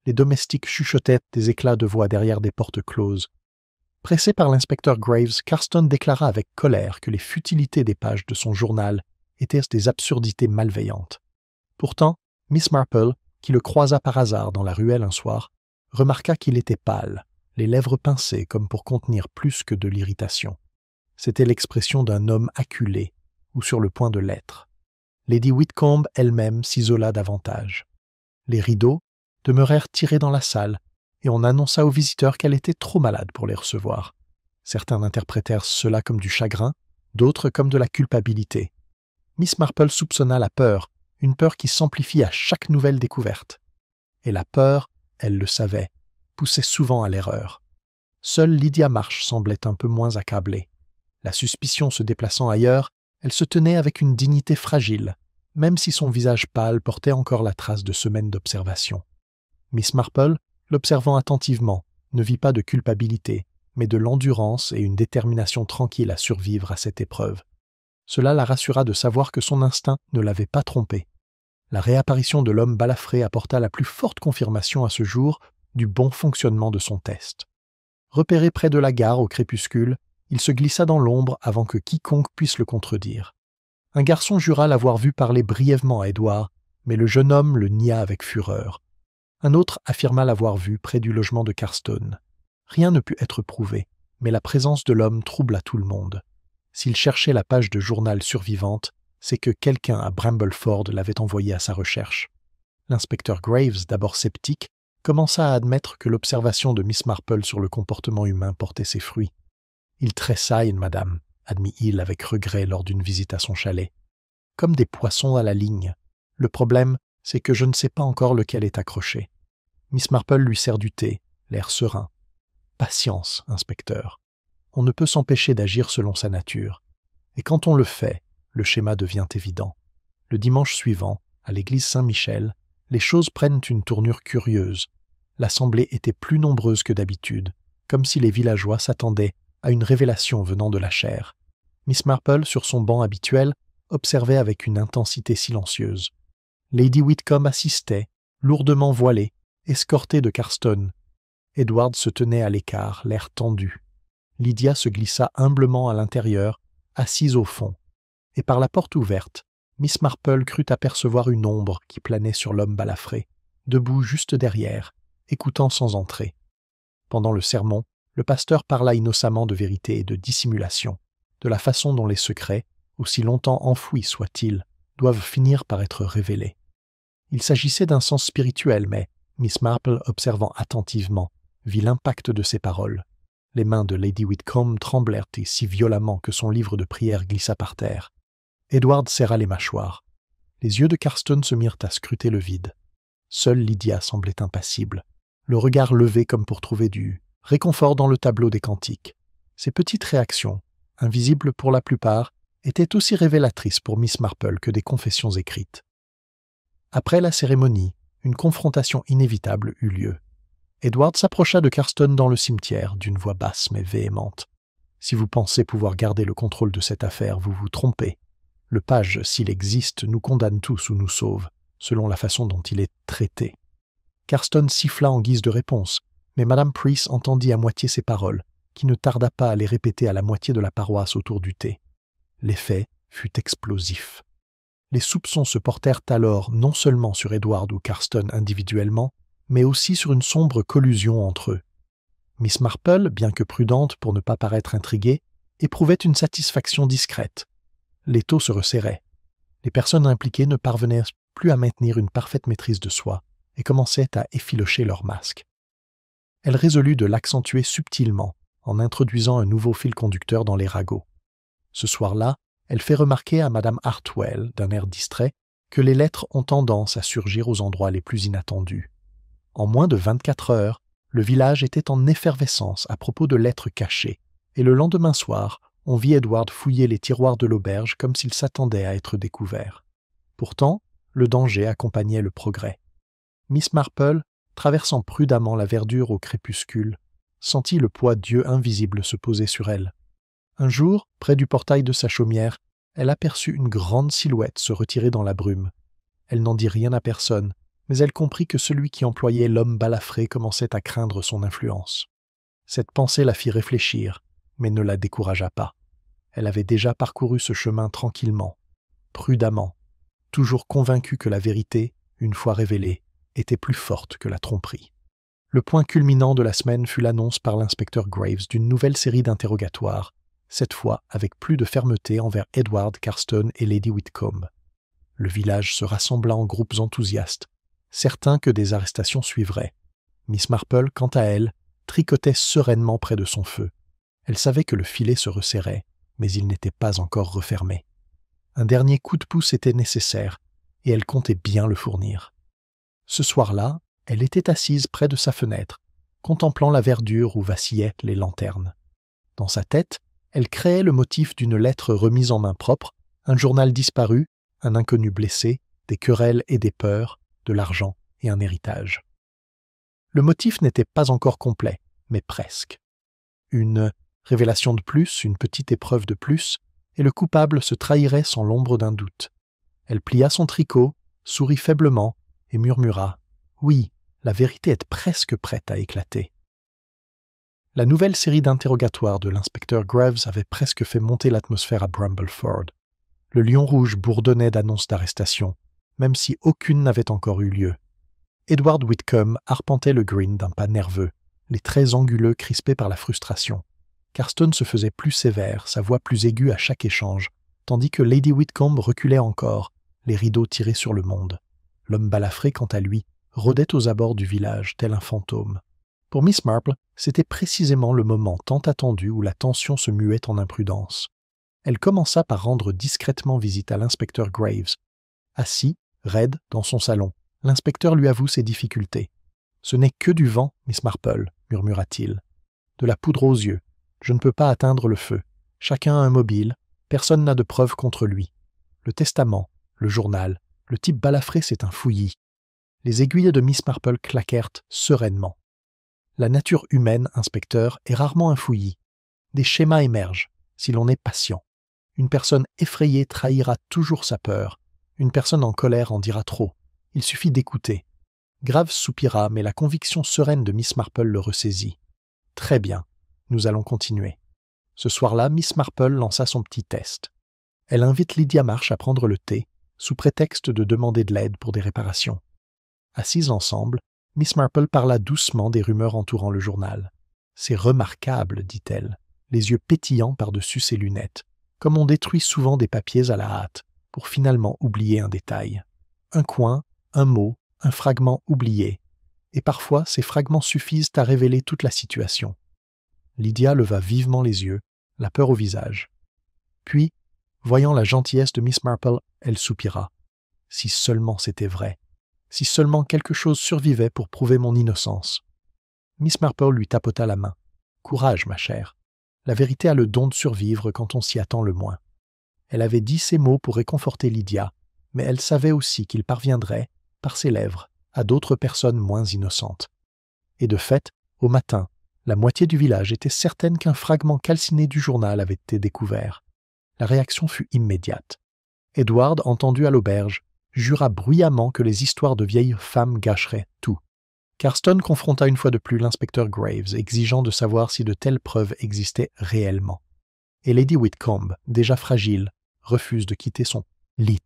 Les domestiques chuchotaient des éclats de voix derrière des portes closes. Pressé par l'inspecteur Graves, Carston déclara avec colère que les futilités des pages de son journal étaient des absurdités malveillantes. Pourtant, Miss Marple, qui le croisa par hasard dans la ruelle un soir, remarqua qu'il était pâle, les lèvres pincées comme pour contenir plus que de l'irritation. C'était l'expression d'un homme acculé ou sur le point de l'être. Lady Whitcomb elle-même s'isola davantage. Les rideaux demeurèrent tirés dans la salle, et on annonça aux visiteurs qu'elle était trop malade pour les recevoir. Certains interprétèrent cela comme du chagrin, d'autres comme de la culpabilité. Miss Marple soupçonna la peur, une peur qui s'amplifie à chaque nouvelle découverte. Et la peur, elle le savait, poussait souvent à l'erreur. Seule Lydia Marsh semblait un peu moins accablée. La suspicion se déplaçant ailleurs, elle se tenait avec une dignité fragile, même si son visage pâle portait encore la trace de semaines d'observation. Miss Marple, l'observant attentivement, ne vit pas de culpabilité, mais de l'endurance et une détermination tranquille à survivre à cette épreuve. Cela la rassura de savoir que son instinct ne l'avait pas trompée. La réapparition de l'homme balafré apporta la plus forte confirmation à ce jour du bon fonctionnement de son test. Repéré près de la gare au crépuscule, il se glissa dans l'ombre avant que quiconque puisse le contredire. Un garçon jura l'avoir vu parler brièvement à Edward, mais le jeune homme le nia avec fureur. Un autre affirma l'avoir vu près du logement de Carstone. Rien ne put être prouvé, mais la présence de l'homme troubla tout le monde. S'il cherchait la page de journal survivante, c'est que quelqu'un à Brambleford l'avait envoyé à sa recherche. L'inspecteur Graves, d'abord sceptique, commença à admettre que l'observation de Miss Marple sur le comportement humain portait ses fruits. « Ils tressaillent, madame », admit-il avec regret lors d'une visite à son chalet. « Comme des poissons à la ligne. Le problème, c'est que je ne sais pas encore lequel est accroché. » Miss Marple lui sert du thé, l'air serein. « Patience, inspecteur. On ne peut s'empêcher d'agir selon sa nature. Et quand on le fait, le schéma devient évident. Le dimanche suivant, à l'église Saint-Michel, les choses prennent une tournure curieuse. L'assemblée était plus nombreuse que d'habitude, comme si les villageois s'attendaient à une révélation venant de la chaire. Miss Marple, sur son banc habituel, observait avec une intensité silencieuse. Lady Whitcomb assistait, lourdement voilée, escortée de Carstone. Edward se tenait à l'écart, l'air tendu. Lydia se glissa humblement à l'intérieur, assise au fond. Et par la porte ouverte, Miss Marple crut apercevoir une ombre qui planait sur l'homme balafré, debout juste derrière, écoutant sans entrer. Pendant le sermon, le pasteur parla innocemment de vérité et de dissimulation, de la façon dont les secrets, aussi longtemps enfouis soient-ils, doivent finir par être révélés. Il s'agissait d'un sens spirituel, mais Miss Marple, observant attentivement, vit l'impact de ses paroles. Les mains de Lady Whitcomb tremblèrent et si violemment que son livre de prière glissa par terre. Edward serra les mâchoires. Les yeux de Carstone se mirent à scruter le vide. Seule Lydia semblait impassible, le regard levé comme pour trouver du réconfort dans le tableau des cantiques. Ces petites réactions, invisibles pour la plupart, étaient aussi révélatrices pour Miss Marple que des confessions écrites. Après la cérémonie, une confrontation inévitable eut lieu. Edward s'approcha de Carstone dans le cimetière, d'une voix basse mais véhémente. « Si vous pensez pouvoir garder le contrôle de cette affaire, vous vous trompez. Le page, s'il existe, nous condamne tous ou nous sauve, selon la façon dont il est traité. » Carstone siffla en guise de réponse, mais Madame Price entendit à moitié ses paroles, qui ne tarda pas à les répéter à la moitié de la paroisse autour du thé. L'effet fut explosif. Les soupçons se portèrent alors non seulement sur Edward ou Carstone individuellement, mais aussi sur une sombre collusion entre eux. Miss Marple, bien que prudente pour ne pas paraître intriguée, éprouvait une satisfaction discrète. L'étau se resserrait. Les personnes impliquées ne parvenaient plus à maintenir une parfaite maîtrise de soi et commençaient à effilocher leurs masques. Elle résolut de l'accentuer subtilement en introduisant un nouveau fil conducteur dans les ragots. Ce soir-là, elle fait remarquer à Madame Hartwell, d'un air distrait, que les lettres ont tendance à surgir aux endroits les plus inattendus. En moins de 24 heures, le village était en effervescence à propos de lettres cachées, et le lendemain soir, on vit Edward fouiller les tiroirs de l'auberge comme s'il s'attendait à être découvert. Pourtant, le danger accompagnait le progrès. Miss Marple, traversant prudemment la verdure au crépuscule, sentit le poids d'yeux invisible se poser sur elle. Un jour, près du portail de sa chaumière, elle aperçut une grande silhouette se retirer dans la brume. Elle n'en dit rien à personne, mais elle comprit que celui qui employait l'homme balafré commençait à craindre son influence. Cette pensée la fit réfléchir, mais ne la découragea pas. Elle avait déjà parcouru ce chemin tranquillement, prudemment, toujours convaincue que la vérité, une fois révélée, était plus forte que la tromperie. Le point culminant de la semaine fut l'annonce par l'inspecteur Graves d'une nouvelle série d'interrogatoires, cette fois avec plus de fermeté envers Edward, Carstone et Lady Whitcomb. Le village se rassembla en groupes enthousiastes, certains que des arrestations suivraient. Miss Marple, quant à elle, tricotait sereinement près de son feu. Elle savait que le filet se resserrait, mais il n'était pas encore refermé. Un dernier coup de pouce était nécessaire, et elle comptait bien le fournir. Ce soir-là, elle était assise près de sa fenêtre, contemplant la verdure où vacillaient les lanternes. Dans sa tête, elle créait le motif d'une lettre remise en main propre, un journal disparu, un inconnu blessé, des querelles et des peurs, de l'argent et un héritage. Le motif n'était pas encore complet, mais presque. Une révélation de plus, une petite épreuve de plus, et le coupable se trahirait sans l'ombre d'un doute. Elle plia son tricot, sourit faiblement et murmura « Oui, la vérité est presque prête à éclater. » La nouvelle série d'interrogatoires de l'inspecteur Graves avait presque fait monter l'atmosphère à Brumbleford. Le lion rouge bourdonnait d'annonces d'arrestation, même si aucune n'avait encore eu lieu. Edward Whitcomb arpentait le green d'un pas nerveux, les traits anguleux crispés par la frustration. Carston se faisait plus sévère, sa voix plus aiguë à chaque échange, tandis que Lady Whitcomb reculait encore, les rideaux tirés sur le monde. L'homme balafré, quant à lui, rôdait aux abords du village, tel un fantôme. Pour Miss Marple, c'était précisément le moment tant attendu où la tension se muait en imprudence. Elle commença par rendre discrètement visite à l'inspecteur Graves. Assis, raide, dans son salon, l'inspecteur lui avoue ses difficultés. « Ce n'est que du vent, Miss Marple, » murmura-t-il. « De la poudre aux yeux. Je ne peux pas atteindre le feu. Chacun a un mobile. Personne n'a de preuves contre lui. Le testament, le journal, le type balafré, c'est un fouillis. » Les aiguilles de Miss Marple claquèrent sereinement. La nature humaine, inspecteur, est rarement un fouillis. Des schémas émergent, si l'on est patient. Une personne effrayée trahira toujours sa peur. Une personne en colère en dira trop. Il suffit d'écouter. Graves soupira, mais la conviction sereine de Miss Marple le ressaisit. « Très bien, nous allons continuer. » Ce soir-là, Miss Marple lança son petit test. Elle invite Lydia Marsh à prendre le thé, sous prétexte de demander de l'aide pour des réparations. Assises ensemble, Miss Marple parla doucement des rumeurs entourant le journal. « C'est remarquable, dit-elle, les yeux pétillants par-dessus ses lunettes, comme on détruit souvent des papiers à la hâte, pour finalement oublier un détail. Un coin, un mot, un fragment oublié, et parfois ces fragments suffisent à révéler toute la situation. » Lydia leva vivement les yeux, la peur au visage. Puis, voyant la gentillesse de Miss Marple, elle soupira. « Si seulement c'était vrai. Si seulement quelque chose survivait pour prouver mon innocence. » Miss Marple lui tapota la main. « Courage, ma chère. La vérité a le don de survivre quand on s'y attend le moins. » Elle avait dit ces mots pour réconforter Lydia, mais elle savait aussi qu'ils parviendraient, par ses lèvres, à d'autres personnes moins innocentes. Et de fait, au matin, la moitié du village était certaine qu'un fragment calciné du journal avait été découvert. La réaction fut immédiate. Edward, entendu à l'auberge, jura bruyamment que les histoires de vieilles femmes gâcheraient tout. Carston confronta une fois de plus l'inspecteur Graves, exigeant de savoir si de telles preuves existaient réellement. Et Lady Whitcomb, déjà fragile, refuse de quitter son lit.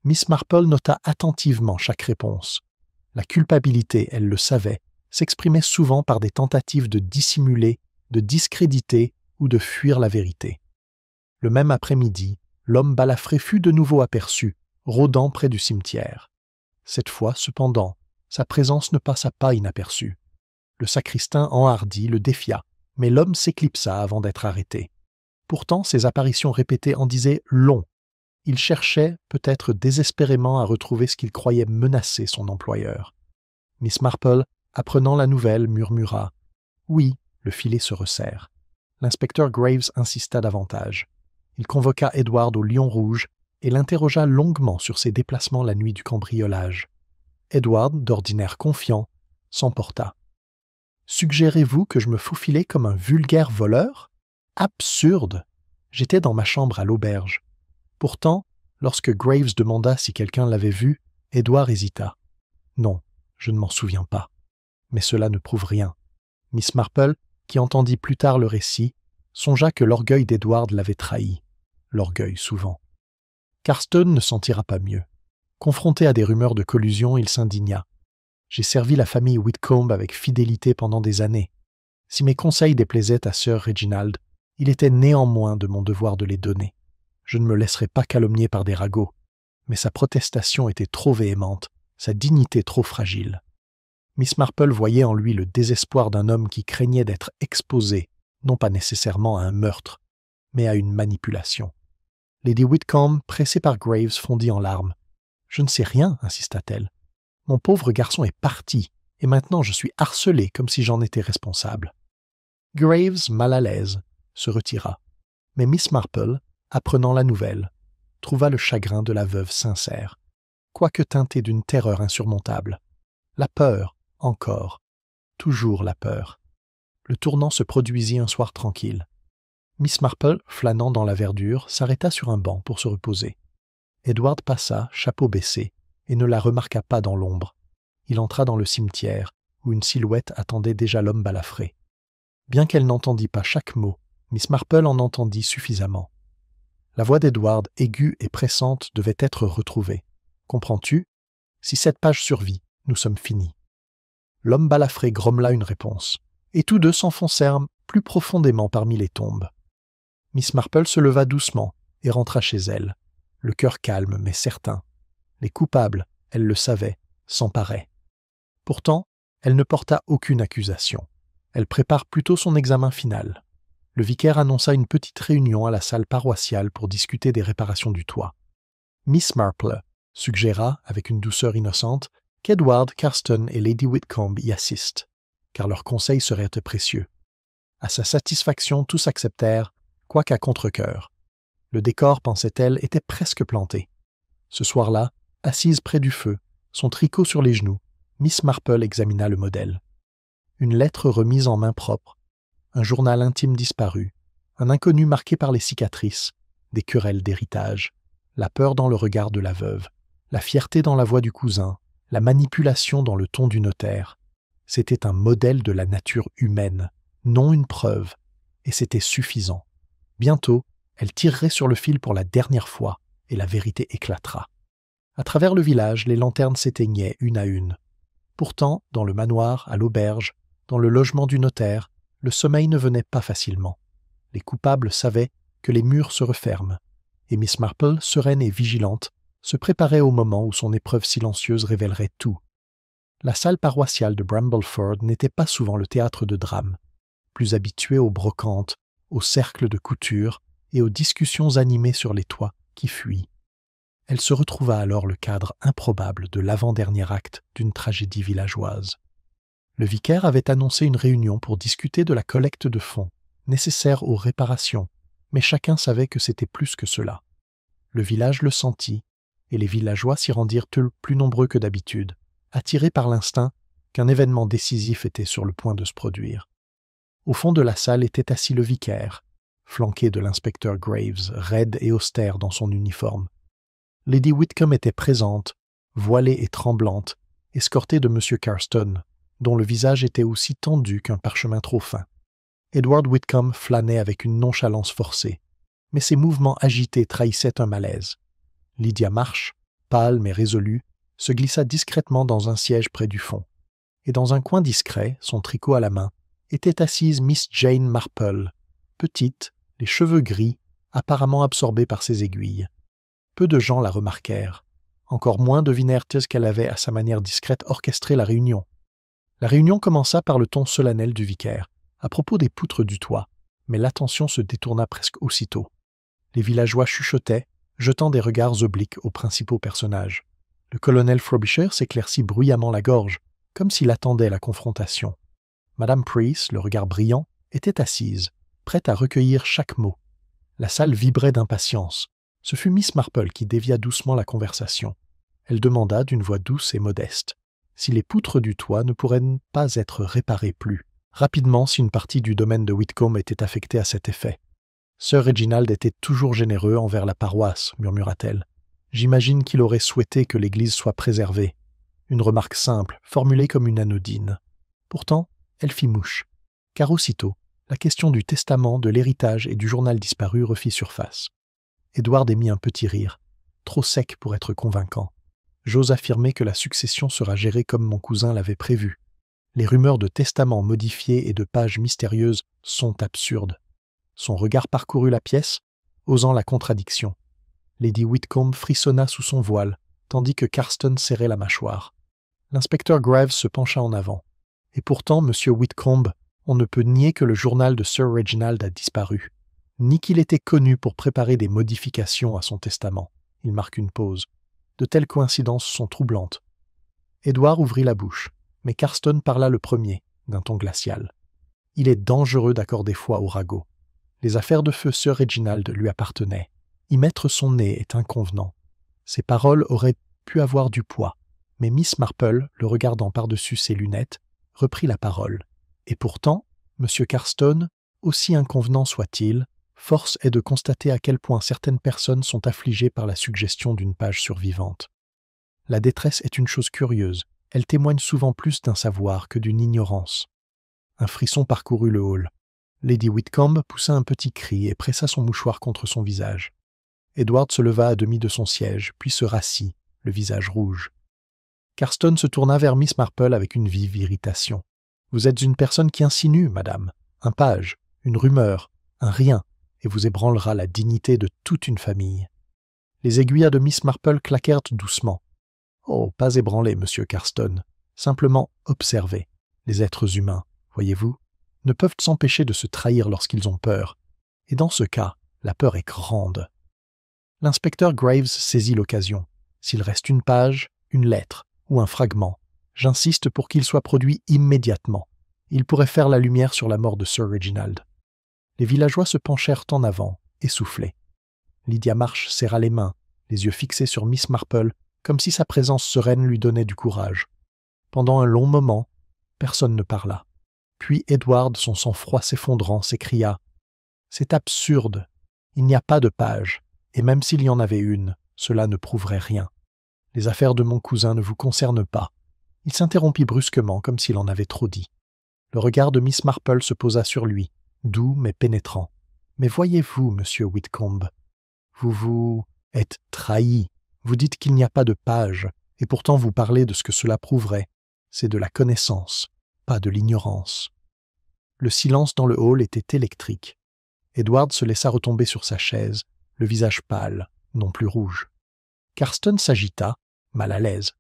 Miss Marple nota attentivement chaque réponse. La culpabilité, elle le savait, s'exprimait souvent par des tentatives de dissimuler, de discréditer ou de fuir la vérité. Le même après-midi, l'homme balafré fut de nouveau aperçu, rôdant près du cimetière. Cette fois, cependant, sa présence ne passa pas inaperçue. Le sacristain enhardi le défia, mais l'homme s'éclipsa avant d'être arrêté. Pourtant, ses apparitions répétées en disaient long. Il cherchait, peut-être désespérément, à retrouver ce qu'il croyait menacer son employeur. Miss Marple, apprenant la nouvelle, murmura « Oui, le filet se resserre. » L'inspecteur Graves insista davantage. Il convoqua Edward au Lion Rouge et l'interrogea longuement sur ses déplacements la nuit du cambriolage. Edward, d'ordinaire confiant, s'emporta. « Suggérez-vous que je me faufilais comme un vulgaire voleur ? Absurde ! J'étais dans ma chambre à l'auberge. » Pourtant, lorsque Graves demanda si quelqu'un l'avait vu, Edward hésita. « Non, je ne m'en souviens pas. » Mais cela ne prouve rien. Miss Marple, qui entendit plus tard le récit, songea que l'orgueil d'Edward l'avait trahi. L'orgueil, souvent. Carston ne s'en tira pas mieux. Confronté à des rumeurs de collusion, il s'indigna. « J'ai servi la famille Whitcomb avec fidélité pendant des années. Si mes conseils déplaisaient à Sir Reginald, il était néanmoins de mon devoir de les donner. Je ne me laisserai pas calomnier par des ragots. Mais sa protestation était trop véhémente, sa dignité trop fragile. » Miss Marple voyait en lui le désespoir d'un homme qui craignait d'être exposé, non pas nécessairement à un meurtre, mais à une manipulation. Lady Whitcomb, pressée par Graves, fondit en larmes. « Je ne sais rien, insista-t-elle. Mon pauvre garçon est parti, et maintenant je suis harcelée comme si j'en étais responsable. Graves, mal à l'aise, se retira. Mais Miss Marple, apprenant la nouvelle, trouva le chagrin de la veuve sincère, quoique teinté d'une terreur insurmontable. La peur, encore, toujours la peur. Le tournant se produisit un soir tranquille. Miss Marple, flânant dans la verdure, s'arrêta sur un banc pour se reposer. Edward passa, chapeau baissé, et ne la remarqua pas dans l'ombre. Il entra dans le cimetière, où une silhouette attendait déjà l'homme balafré. Bien qu'elle n'entendît pas chaque mot, Miss Marple en entendit suffisamment. La voix d'Edward, aiguë et pressante, devait être retrouvée. « Comprends-tu ? Si cette page survit, nous sommes finis. » L'homme balafré grommela une réponse, et tous deux s'enfoncèrent plus profondément parmi les tombes. Miss Marple se leva doucement et rentra chez elle, le cœur calme mais certain. Les coupables, elle le savait, s'emparaient. Pourtant, elle ne porta aucune accusation. Elle prépare plutôt son examen final. Le vicaire annonça une petite réunion à la salle paroissiale pour discuter des réparations du toit. Miss Marple suggéra, avec une douceur innocente, qu'Edward, Carston et Lady Whitcomb y assistent, car leurs conseils seraient précieux. À sa satisfaction, tous acceptèrent, quoiqu'à contre-cœur. Le décor, pensait-elle, était presque planté. Ce soir-là, assise près du feu, son tricot sur les genoux, Miss Marple examina le modèle. Une lettre remise en main propre, un journal intime disparu, un inconnu marqué par les cicatrices, des querelles d'héritage, la peur dans le regard de la veuve, la fierté dans la voix du cousin, la manipulation dans le ton du notaire. C'était un modèle de la nature humaine, non une preuve, et c'était suffisant. Bientôt, elle tirerait sur le fil pour la dernière fois, et la vérité éclatera. À travers le village, les lanternes s'éteignaient une à une. Pourtant, dans le manoir, à l'auberge, dans le logement du notaire, le sommeil ne venait pas facilement. Les coupables savaient que les murs se referment, et Miss Marple, sereine et vigilante, se préparait au moment où son épreuve silencieuse révélerait tout. La salle paroissiale de Brambleford n'était pas souvent le théâtre de drames. Plus habituée aux brocantes, aux cercles de couture et aux discussions animées sur les toits qui fuient. Elle se retrouva alors le cadre improbable de l'avant-dernier acte d'une tragédie villageoise. Le vicaire avait annoncé une réunion pour discuter de la collecte de fonds, nécessaire aux réparations, mais chacun savait que c'était plus que cela. Le village le sentit, et les villageois s'y rendirent plus nombreux que d'habitude, attirés par l'instinct qu'un événement décisif était sur le point de se produire. Au fond de la salle était assis le vicaire, flanqué de l'inspecteur Graves, raide et austère dans son uniforme. Lady Whitcomb était présente, voilée et tremblante, escortée de M. Carston, dont le visage était aussi tendu qu'un parchemin trop fin. Edward Whitcomb flânait avec une nonchalance forcée, mais ses mouvements agités trahissaient un malaise. Lydia Marsh, pâle mais résolue, se glissa discrètement dans un siège près du fond, et dans un coin discret, son tricot à la main, était assise Miss Jane Marple, petite, les cheveux gris, apparemment absorbés par ses aiguilles. Peu de gens la remarquèrent. Encore moins devinèrent-ils qu'elle avait, à sa manière discrète, orchestré la réunion. La réunion commença par le ton solennel du vicaire, à propos des poutres du toit, mais l'attention se détourna presque aussitôt. Les villageois chuchotaient, jetant des regards obliques aux principaux personnages. Le colonel Frobisher s'éclaircit bruyamment la gorge, comme s'il attendait la confrontation. Madame Price, le regard brillant, était assise, prête à recueillir chaque mot. La salle vibrait d'impatience. Ce fut Miss Marple qui dévia doucement la conversation. Elle demanda d'une voix douce et modeste si les poutres du toit ne pourraient pas être réparées plus rapidement si une partie du domaine de Whitcomb était affectée à cet effet. Sir Reginald était toujours généreux envers la paroisse, murmura-t-elle. J'imagine qu'il aurait souhaité que l'Église soit préservée. Une remarque simple, formulée comme une anodine. Pourtant, elle fit mouche, car aussitôt, la question du testament, de l'héritage et du journal disparu refit surface. Edward émit un petit rire, trop sec pour être convaincant. J'ose affirmer que la succession sera gérée comme mon cousin l'avait prévu. Les rumeurs de testaments modifiés et de pages mystérieuses sont absurdes. Son regard parcourut la pièce, osant la contradiction. Lady Whitcomb frissonna sous son voile, tandis que Carston serrait la mâchoire. L'inspecteur Graves se pencha en avant. Et pourtant, monsieur Whitcomb, on ne peut nier que le journal de Sir Reginald a disparu, ni qu'il était connu pour préparer des modifications à son testament. Il marque une pause. De telles coïncidences sont troublantes. Edward ouvrit la bouche, mais Carston parla le premier, d'un ton glacial. Il est dangereux d'accorder foi au ragot. Les affaires de feu Sir Reginald lui appartenaient. Y mettre son nez est inconvenant. Ses paroles auraient pu avoir du poids, mais Miss Marple, le regardant par-dessus ses lunettes, reprit la parole. Et pourtant, M. Carston, aussi inconvenant soit-il, force est de constater à quel point certaines personnes sont affligées par la suggestion d'une page survivante. La détresse est une chose curieuse, elle témoigne souvent plus d'un savoir que d'une ignorance. Un frisson parcourut le hall. Lady Whitcomb poussa un petit cri et pressa son mouchoir contre son visage. Edward se leva à demi de son siège, puis se rassit, le visage rouge. Carston se tourna vers Miss Marple avec une vive irritation. « Vous êtes une personne qui insinue, madame. Un page, une rumeur, un rien, et vous ébranlera la dignité de toute une famille. » Les aiguilles de Miss Marple claquèrent doucement. « Oh, pas ébranler, monsieur Carston. Simplement observer. Les êtres humains, voyez-vous, ne peuvent s'empêcher de se trahir lorsqu'ils ont peur. Et dans ce cas, la peur est grande. » L'inspecteur Graves saisit l'occasion. S'il reste une page, une lettre ou un fragment, j'insiste pour qu'il soit produit immédiatement. Il pourrait faire la lumière sur la mort de Sir Reginald. Les villageois se penchèrent en avant, essoufflés. Lydia Marsh serra les mains, les yeux fixés sur Miss Marple, comme si sa présence sereine lui donnait du courage. Pendant un long moment, personne ne parla. Puis Edward, son sang-froid s'effondrant, s'écria « C'est absurde. Il n'y a pas de page. Et même s'il y en avait une, cela ne prouverait rien. Les affaires de mon cousin ne vous concernent pas. » Il s'interrompit brusquement, comme s'il en avait trop dit. Le regard de Miss Marple se posa sur lui, doux mais pénétrant. « Mais voyez-vous, monsieur Whitcomb, vous êtes trahi. Vous dites qu'il n'y a pas de page, et pourtant vous parlez de ce que cela prouverait. C'est de la connaissance, pas de l'ignorance. » Le silence dans le hall était électrique. Edward se laissa retomber sur sa chaise, le visage pâle, non plus rouge. Carston s'agita, mal à l'aise.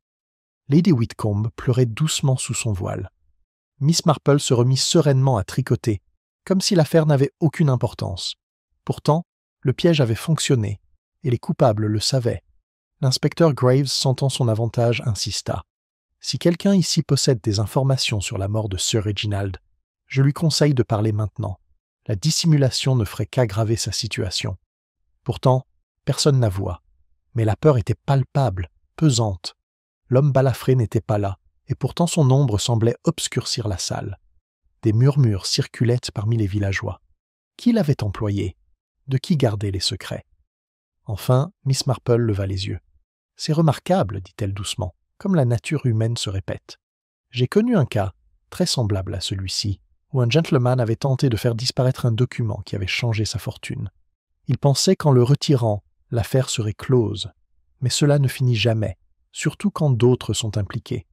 Lady Whitcomb pleurait doucement sous son voile. Miss Marple se remit sereinement à tricoter, comme si l'affaire n'avait aucune importance. Pourtant, le piège avait fonctionné, et les coupables le savaient. L'inspecteur Graves, sentant son avantage, insista. « Si quelqu'un ici possède des informations sur la mort de Sir Reginald, je lui conseille de parler maintenant. La dissimulation ne ferait qu'aggraver sa situation. » Pourtant, personne n'avoua. Mais la peur était palpable, pesante. L'homme balafré n'était pas là, et pourtant son ombre semblait obscurcir la salle. Des murmures circulaient parmi les villageois. Qui l'avait employé? De qui garder les secrets? Enfin, Miss Marple leva les yeux. « C'est remarquable, dit-elle doucement, comme la nature humaine se répète. J'ai connu un cas, très semblable à celui-ci, où un gentleman avait tenté de faire disparaître un document qui avait changé sa fortune. Il pensait qu'en le retirant, l'affaire serait close. Mais cela ne finit jamais, surtout quand d'autres sont impliqués.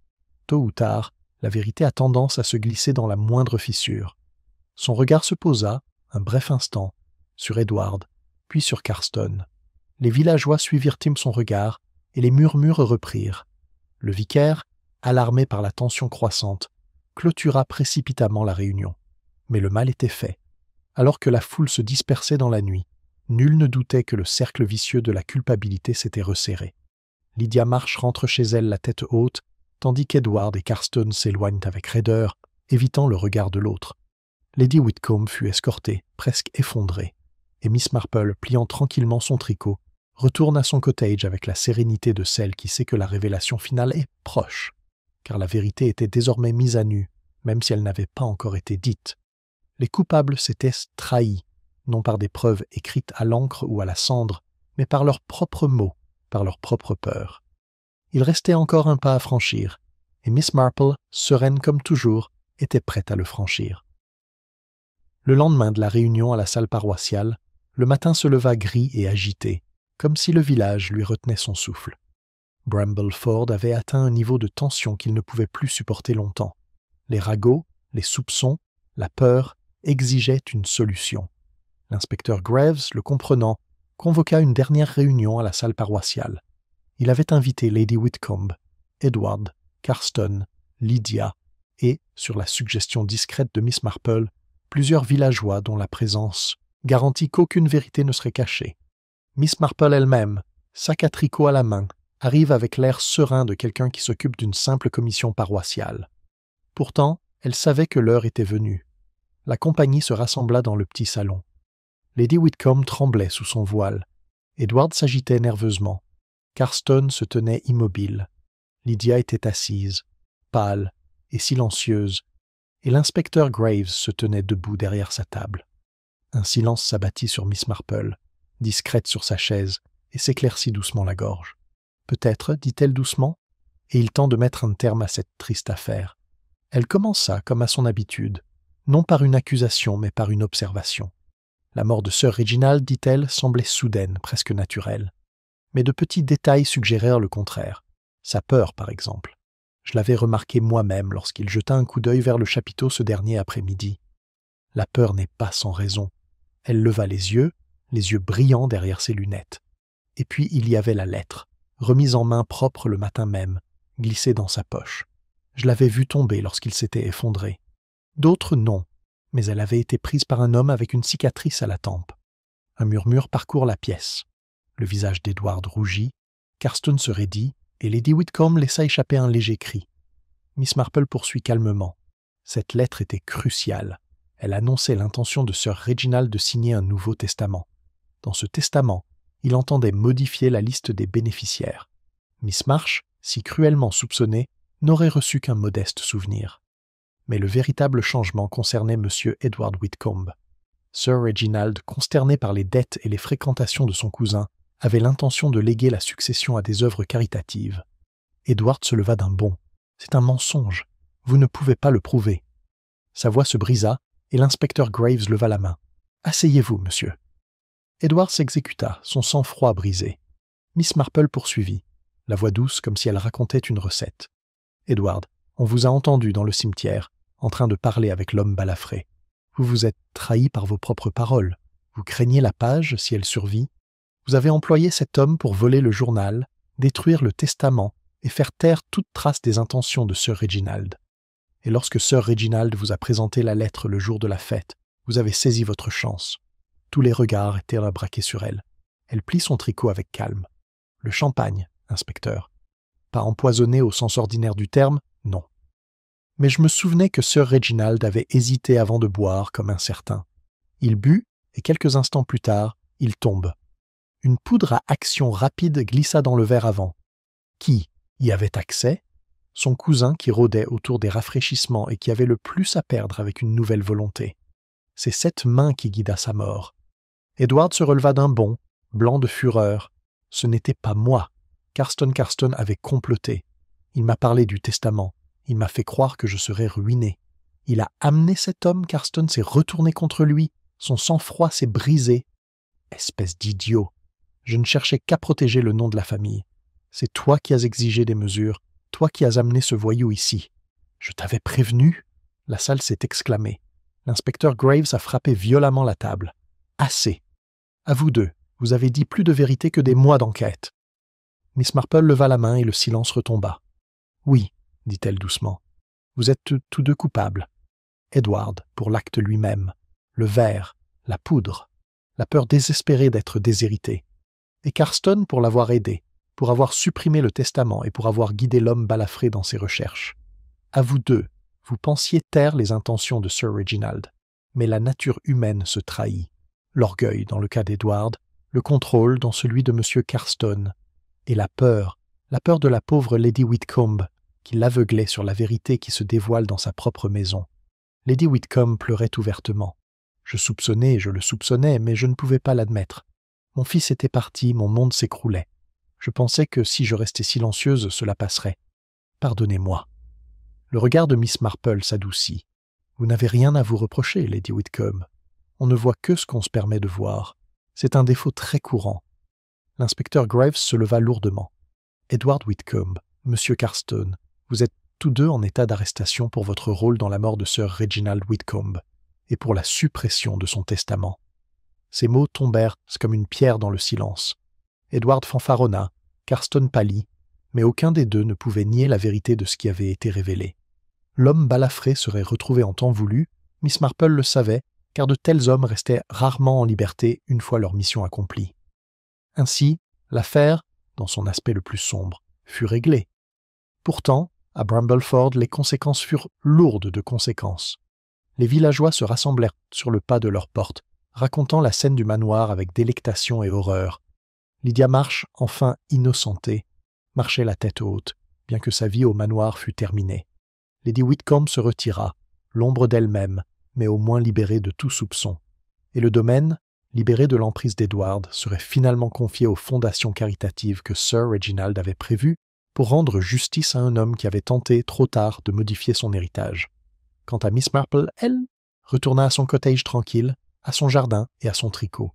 Tôt ou tard, la vérité a tendance à se glisser dans la moindre fissure. » Son regard se posa, un bref instant, sur Edward, puis sur Carston. Les villageois suivirent son regard, et les murmures reprirent. Le vicaire, alarmé par la tension croissante, clôtura précipitamment la réunion. Mais le mal était fait. Alors que la foule se dispersait dans la nuit, nul ne doutait que le cercle vicieux de la culpabilité s'était resserré. Lydia Marsh rentre chez elle la tête haute, tandis qu'Edward et Carston s'éloignent avec raideur, évitant le regard de l'autre. Lady Whitcomb fut escortée, presque effondrée, et Miss Marple, pliant tranquillement son tricot, retourne à son cottage avec la sérénité de celle qui sait que la révélation finale est proche, car la vérité était désormais mise à nu, même si elle n'avait pas encore été dite. Les coupables s'étaient trahis, non par des preuves écrites à l'encre ou à la cendre, mais par leurs propres mots, par leur propre peur. Il restait encore un pas à franchir, et Miss Marple, sereine comme toujours, était prête à le franchir. Le lendemain de la réunion à la salle paroissiale, le matin se leva gris et agité, comme si le village lui retenait son souffle. Brambleford avait atteint un niveau de tension qu'il ne pouvait plus supporter longtemps. Les ragots, les soupçons, la peur exigeaient une solution. L'inspecteur Graves, le comprenant, convoqua une dernière réunion à la salle paroissiale. Il avait invité Lady Whitcomb, Edward, Carston, Lydia et, sur la suggestion discrète de Miss Marple, plusieurs villageois dont la présence garantit qu'aucune vérité ne serait cachée. Miss Marple elle-même, sac à tricot à la main, arrive avec l'air serein de quelqu'un qui s'occupe d'une simple commission paroissiale. Pourtant, elle savait que l'heure était venue. La compagnie se rassembla dans le petit salon. Lady Whitcomb tremblait sous son voile. Edward s'agitait nerveusement. Carston se tenait immobile. Lydia était assise, pâle et silencieuse, et l'inspecteur Graves se tenait debout derrière sa table. Un silence s'abattit sur Miss Marple, discrète sur sa chaise, et s'éclaircit doucement la gorge. « Peut-être, dit-elle doucement, et il tente de mettre un terme à cette triste affaire. » Elle commença, comme à son habitude, non par une accusation, mais par une observation. La mort de Sir Reginald, dit-elle, semblait soudaine, presque naturelle. Mais de petits détails suggérèrent le contraire. Sa peur, par exemple. Je l'avais remarqué moi-même lorsqu'il jeta un coup d'œil vers le chapiteau ce dernier après-midi. La peur n'est pas sans raison. Elle leva les yeux brillants derrière ses lunettes. Et puis il y avait la lettre, remise en main propre le matin même, glissée dans sa poche. Je l'avais vue tomber lorsqu'il s'était effondré. D'autres non, mais elle avait été prise par un homme avec une cicatrice à la tempe. Un murmure parcourt la pièce. Le visage d'Edward rougit, Carston se raidit, et Lady Whitcomb laissa échapper un léger cri. Miss Marple poursuit calmement. Cette lettre était cruciale. Elle annonçait l'intention de Sir Reginald de signer un nouveau testament. Dans ce testament, il entendait modifier la liste des bénéficiaires. Miss March, si cruellement soupçonnée, n'aurait reçu qu'un modeste souvenir. Mais le véritable changement concernait M. Edward Whitcomb. Sir Reginald, consterné par les dettes et les fréquentations de son cousin, avait l'intention de léguer la succession à des œuvres caritatives. Edward se leva d'un bond. « C'est un mensonge. Vous ne pouvez pas le prouver. » Sa voix se brisa, et l'inspecteur Graves leva la main. « Asseyez-vous, monsieur. » Edward s'exécuta, son sang-froid brisé. Miss Marple poursuivit, la voix douce comme si elle racontait une recette. « Edward, on vous a entendu dans le cimetière, en train de parler avec l'homme balafré. Vous vous êtes trahi par vos propres paroles. Vous craignez la page si elle survit. Vous avez employé cet homme pour voler le journal, détruire le testament et faire taire toute trace des intentions de Sir Reginald. Et lorsque Sir Reginald vous a présenté la lettre le jour de la fête, vous avez saisi votre chance. Tous les regards étaient braqués sur elle. Elle plie son tricot avec calme. « Le champagne, inspecteur. Pas empoisonné au sens ordinaire du terme, non. Mais je me souvenais que Sir Reginald avait hésité avant de boire comme un certain. Il but, et quelques instants plus tard, il tombe. Une poudre à action rapide glissa dans le verre avant. Qui y avait accès? Son cousin qui rôdait autour des rafraîchissements et qui avait le plus à perdre avec une nouvelle volonté. C'est cette main qui guida sa mort. Edward se releva d'un bond, blanc de fureur. Ce n'était pas moi. Carston avait comploté. Il m'a parlé du testament. Il m'a fait croire que je serais ruiné. Il a amené cet homme, Carston s'est retourné contre lui. Son sang-froid s'est brisé. Espèce d'idiot. Je ne cherchais qu'à protéger le nom de la famille. C'est toi qui as exigé des mesures, toi qui as amené ce voyou ici. Je t'avais prévenu. La salle s'est exclamée. L'inspecteur Graves a frappé violemment la table. Assez. À vous deux, vous avez dit plus de vérité que des mois d'enquête. Miss Marple leva la main et le silence retomba. Oui, dit-elle doucement. Vous êtes tous deux coupables. Edward, pour l'acte lui-même, le verre, la poudre, la peur désespérée d'être déshérité. Et Carston pour l'avoir aidé, pour avoir supprimé le testament et pour avoir guidé l'homme balafré dans ses recherches. À vous deux, vous pensiez taire les intentions de Sir Reginald, mais la nature humaine se trahit. L'orgueil dans le cas d'Edward, le contrôle dans celui de M. Carston, et la peur de la pauvre Lady Whitcomb, qui l'aveuglait sur la vérité qui se dévoile dans sa propre maison. Lady Whitcomb pleurait ouvertement. Je soupçonnais et je le soupçonnais, mais je ne pouvais pas l'admettre. Mon fils était parti, mon monde s'écroulait. Je pensais que si je restais silencieuse, cela passerait. Pardonnez-moi. Le regard de Miss Marple s'adoucit. Vous n'avez rien à vous reprocher, Lady Whitcomb. On ne voit que ce qu'on se permet de voir. C'est un défaut très courant. L'inspecteur Graves se leva lourdement. Edward Whitcomb, Monsieur Carston, vous êtes tous deux en état d'arrestation pour votre rôle dans la mort de Sir Reginald Whitcomb et pour la suppression de son testament. Ces mots tombèrent comme une pierre dans le silence. Edward fanfaronna, Carston pâlit, mais aucun des deux ne pouvait nier la vérité de ce qui avait été révélé. L'homme balafré serait retrouvé en temps voulu, Miss Marple le savait, car de tels hommes restaient rarement en liberté une fois leur mission accomplie. Ainsi, l'affaire dans son aspect le plus sombre, fut réglé. Pourtant, à Brambleford, les conséquences furent lourdes de conséquences. Les villageois se rassemblèrent sur le pas de leur porte, racontant la scène du manoir avec délectation et horreur. Lydia Marsh, enfin innocentée, marchait la tête haute, bien que sa vie au manoir fût terminée. Lady Whitcomb se retira, l'ombre d'elle-même, mais au moins libérée de tout soupçon. Et le domaine, libéré de l'emprise d'Edward, serait finalement confié aux fondations caritatives que Sir Reginald avait prévues pour rendre justice à un homme qui avait tenté, trop tard, de modifier son héritage. Quant à Miss Marple, elle, retourna à son cottage tranquille, à son jardin et à son tricot.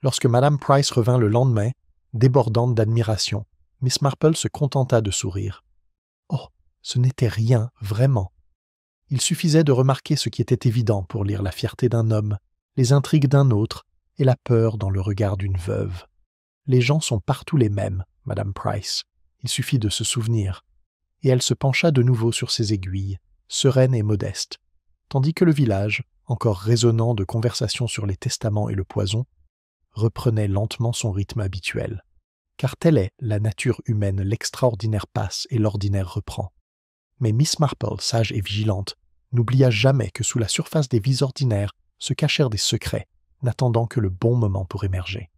Lorsque Madame Price revint le lendemain, débordante d'admiration, Miss Marple se contenta de sourire. Oh, ce n'était rien, vraiment. Il suffisait de remarquer ce qui était évident pour lire la fierté d'un homme, les intrigues d'un autre et la peur dans le regard d'une veuve. Les gens sont partout les mêmes, Madame Price. Il suffit de se souvenir. Et elle se pencha de nouveau sur ses aiguilles, sereine et modeste, tandis que le village, encore résonnant de conversations sur les testaments et le poison, reprenait lentement son rythme habituel. Car telle est la nature humaine, l'extraordinaire passe et l'ordinaire reprend. Mais Miss Marple, sage et vigilante, n'oublia jamais que sous la surface des vies ordinaires se cachèrent des secrets, n'attendant que le bon moment pour émerger.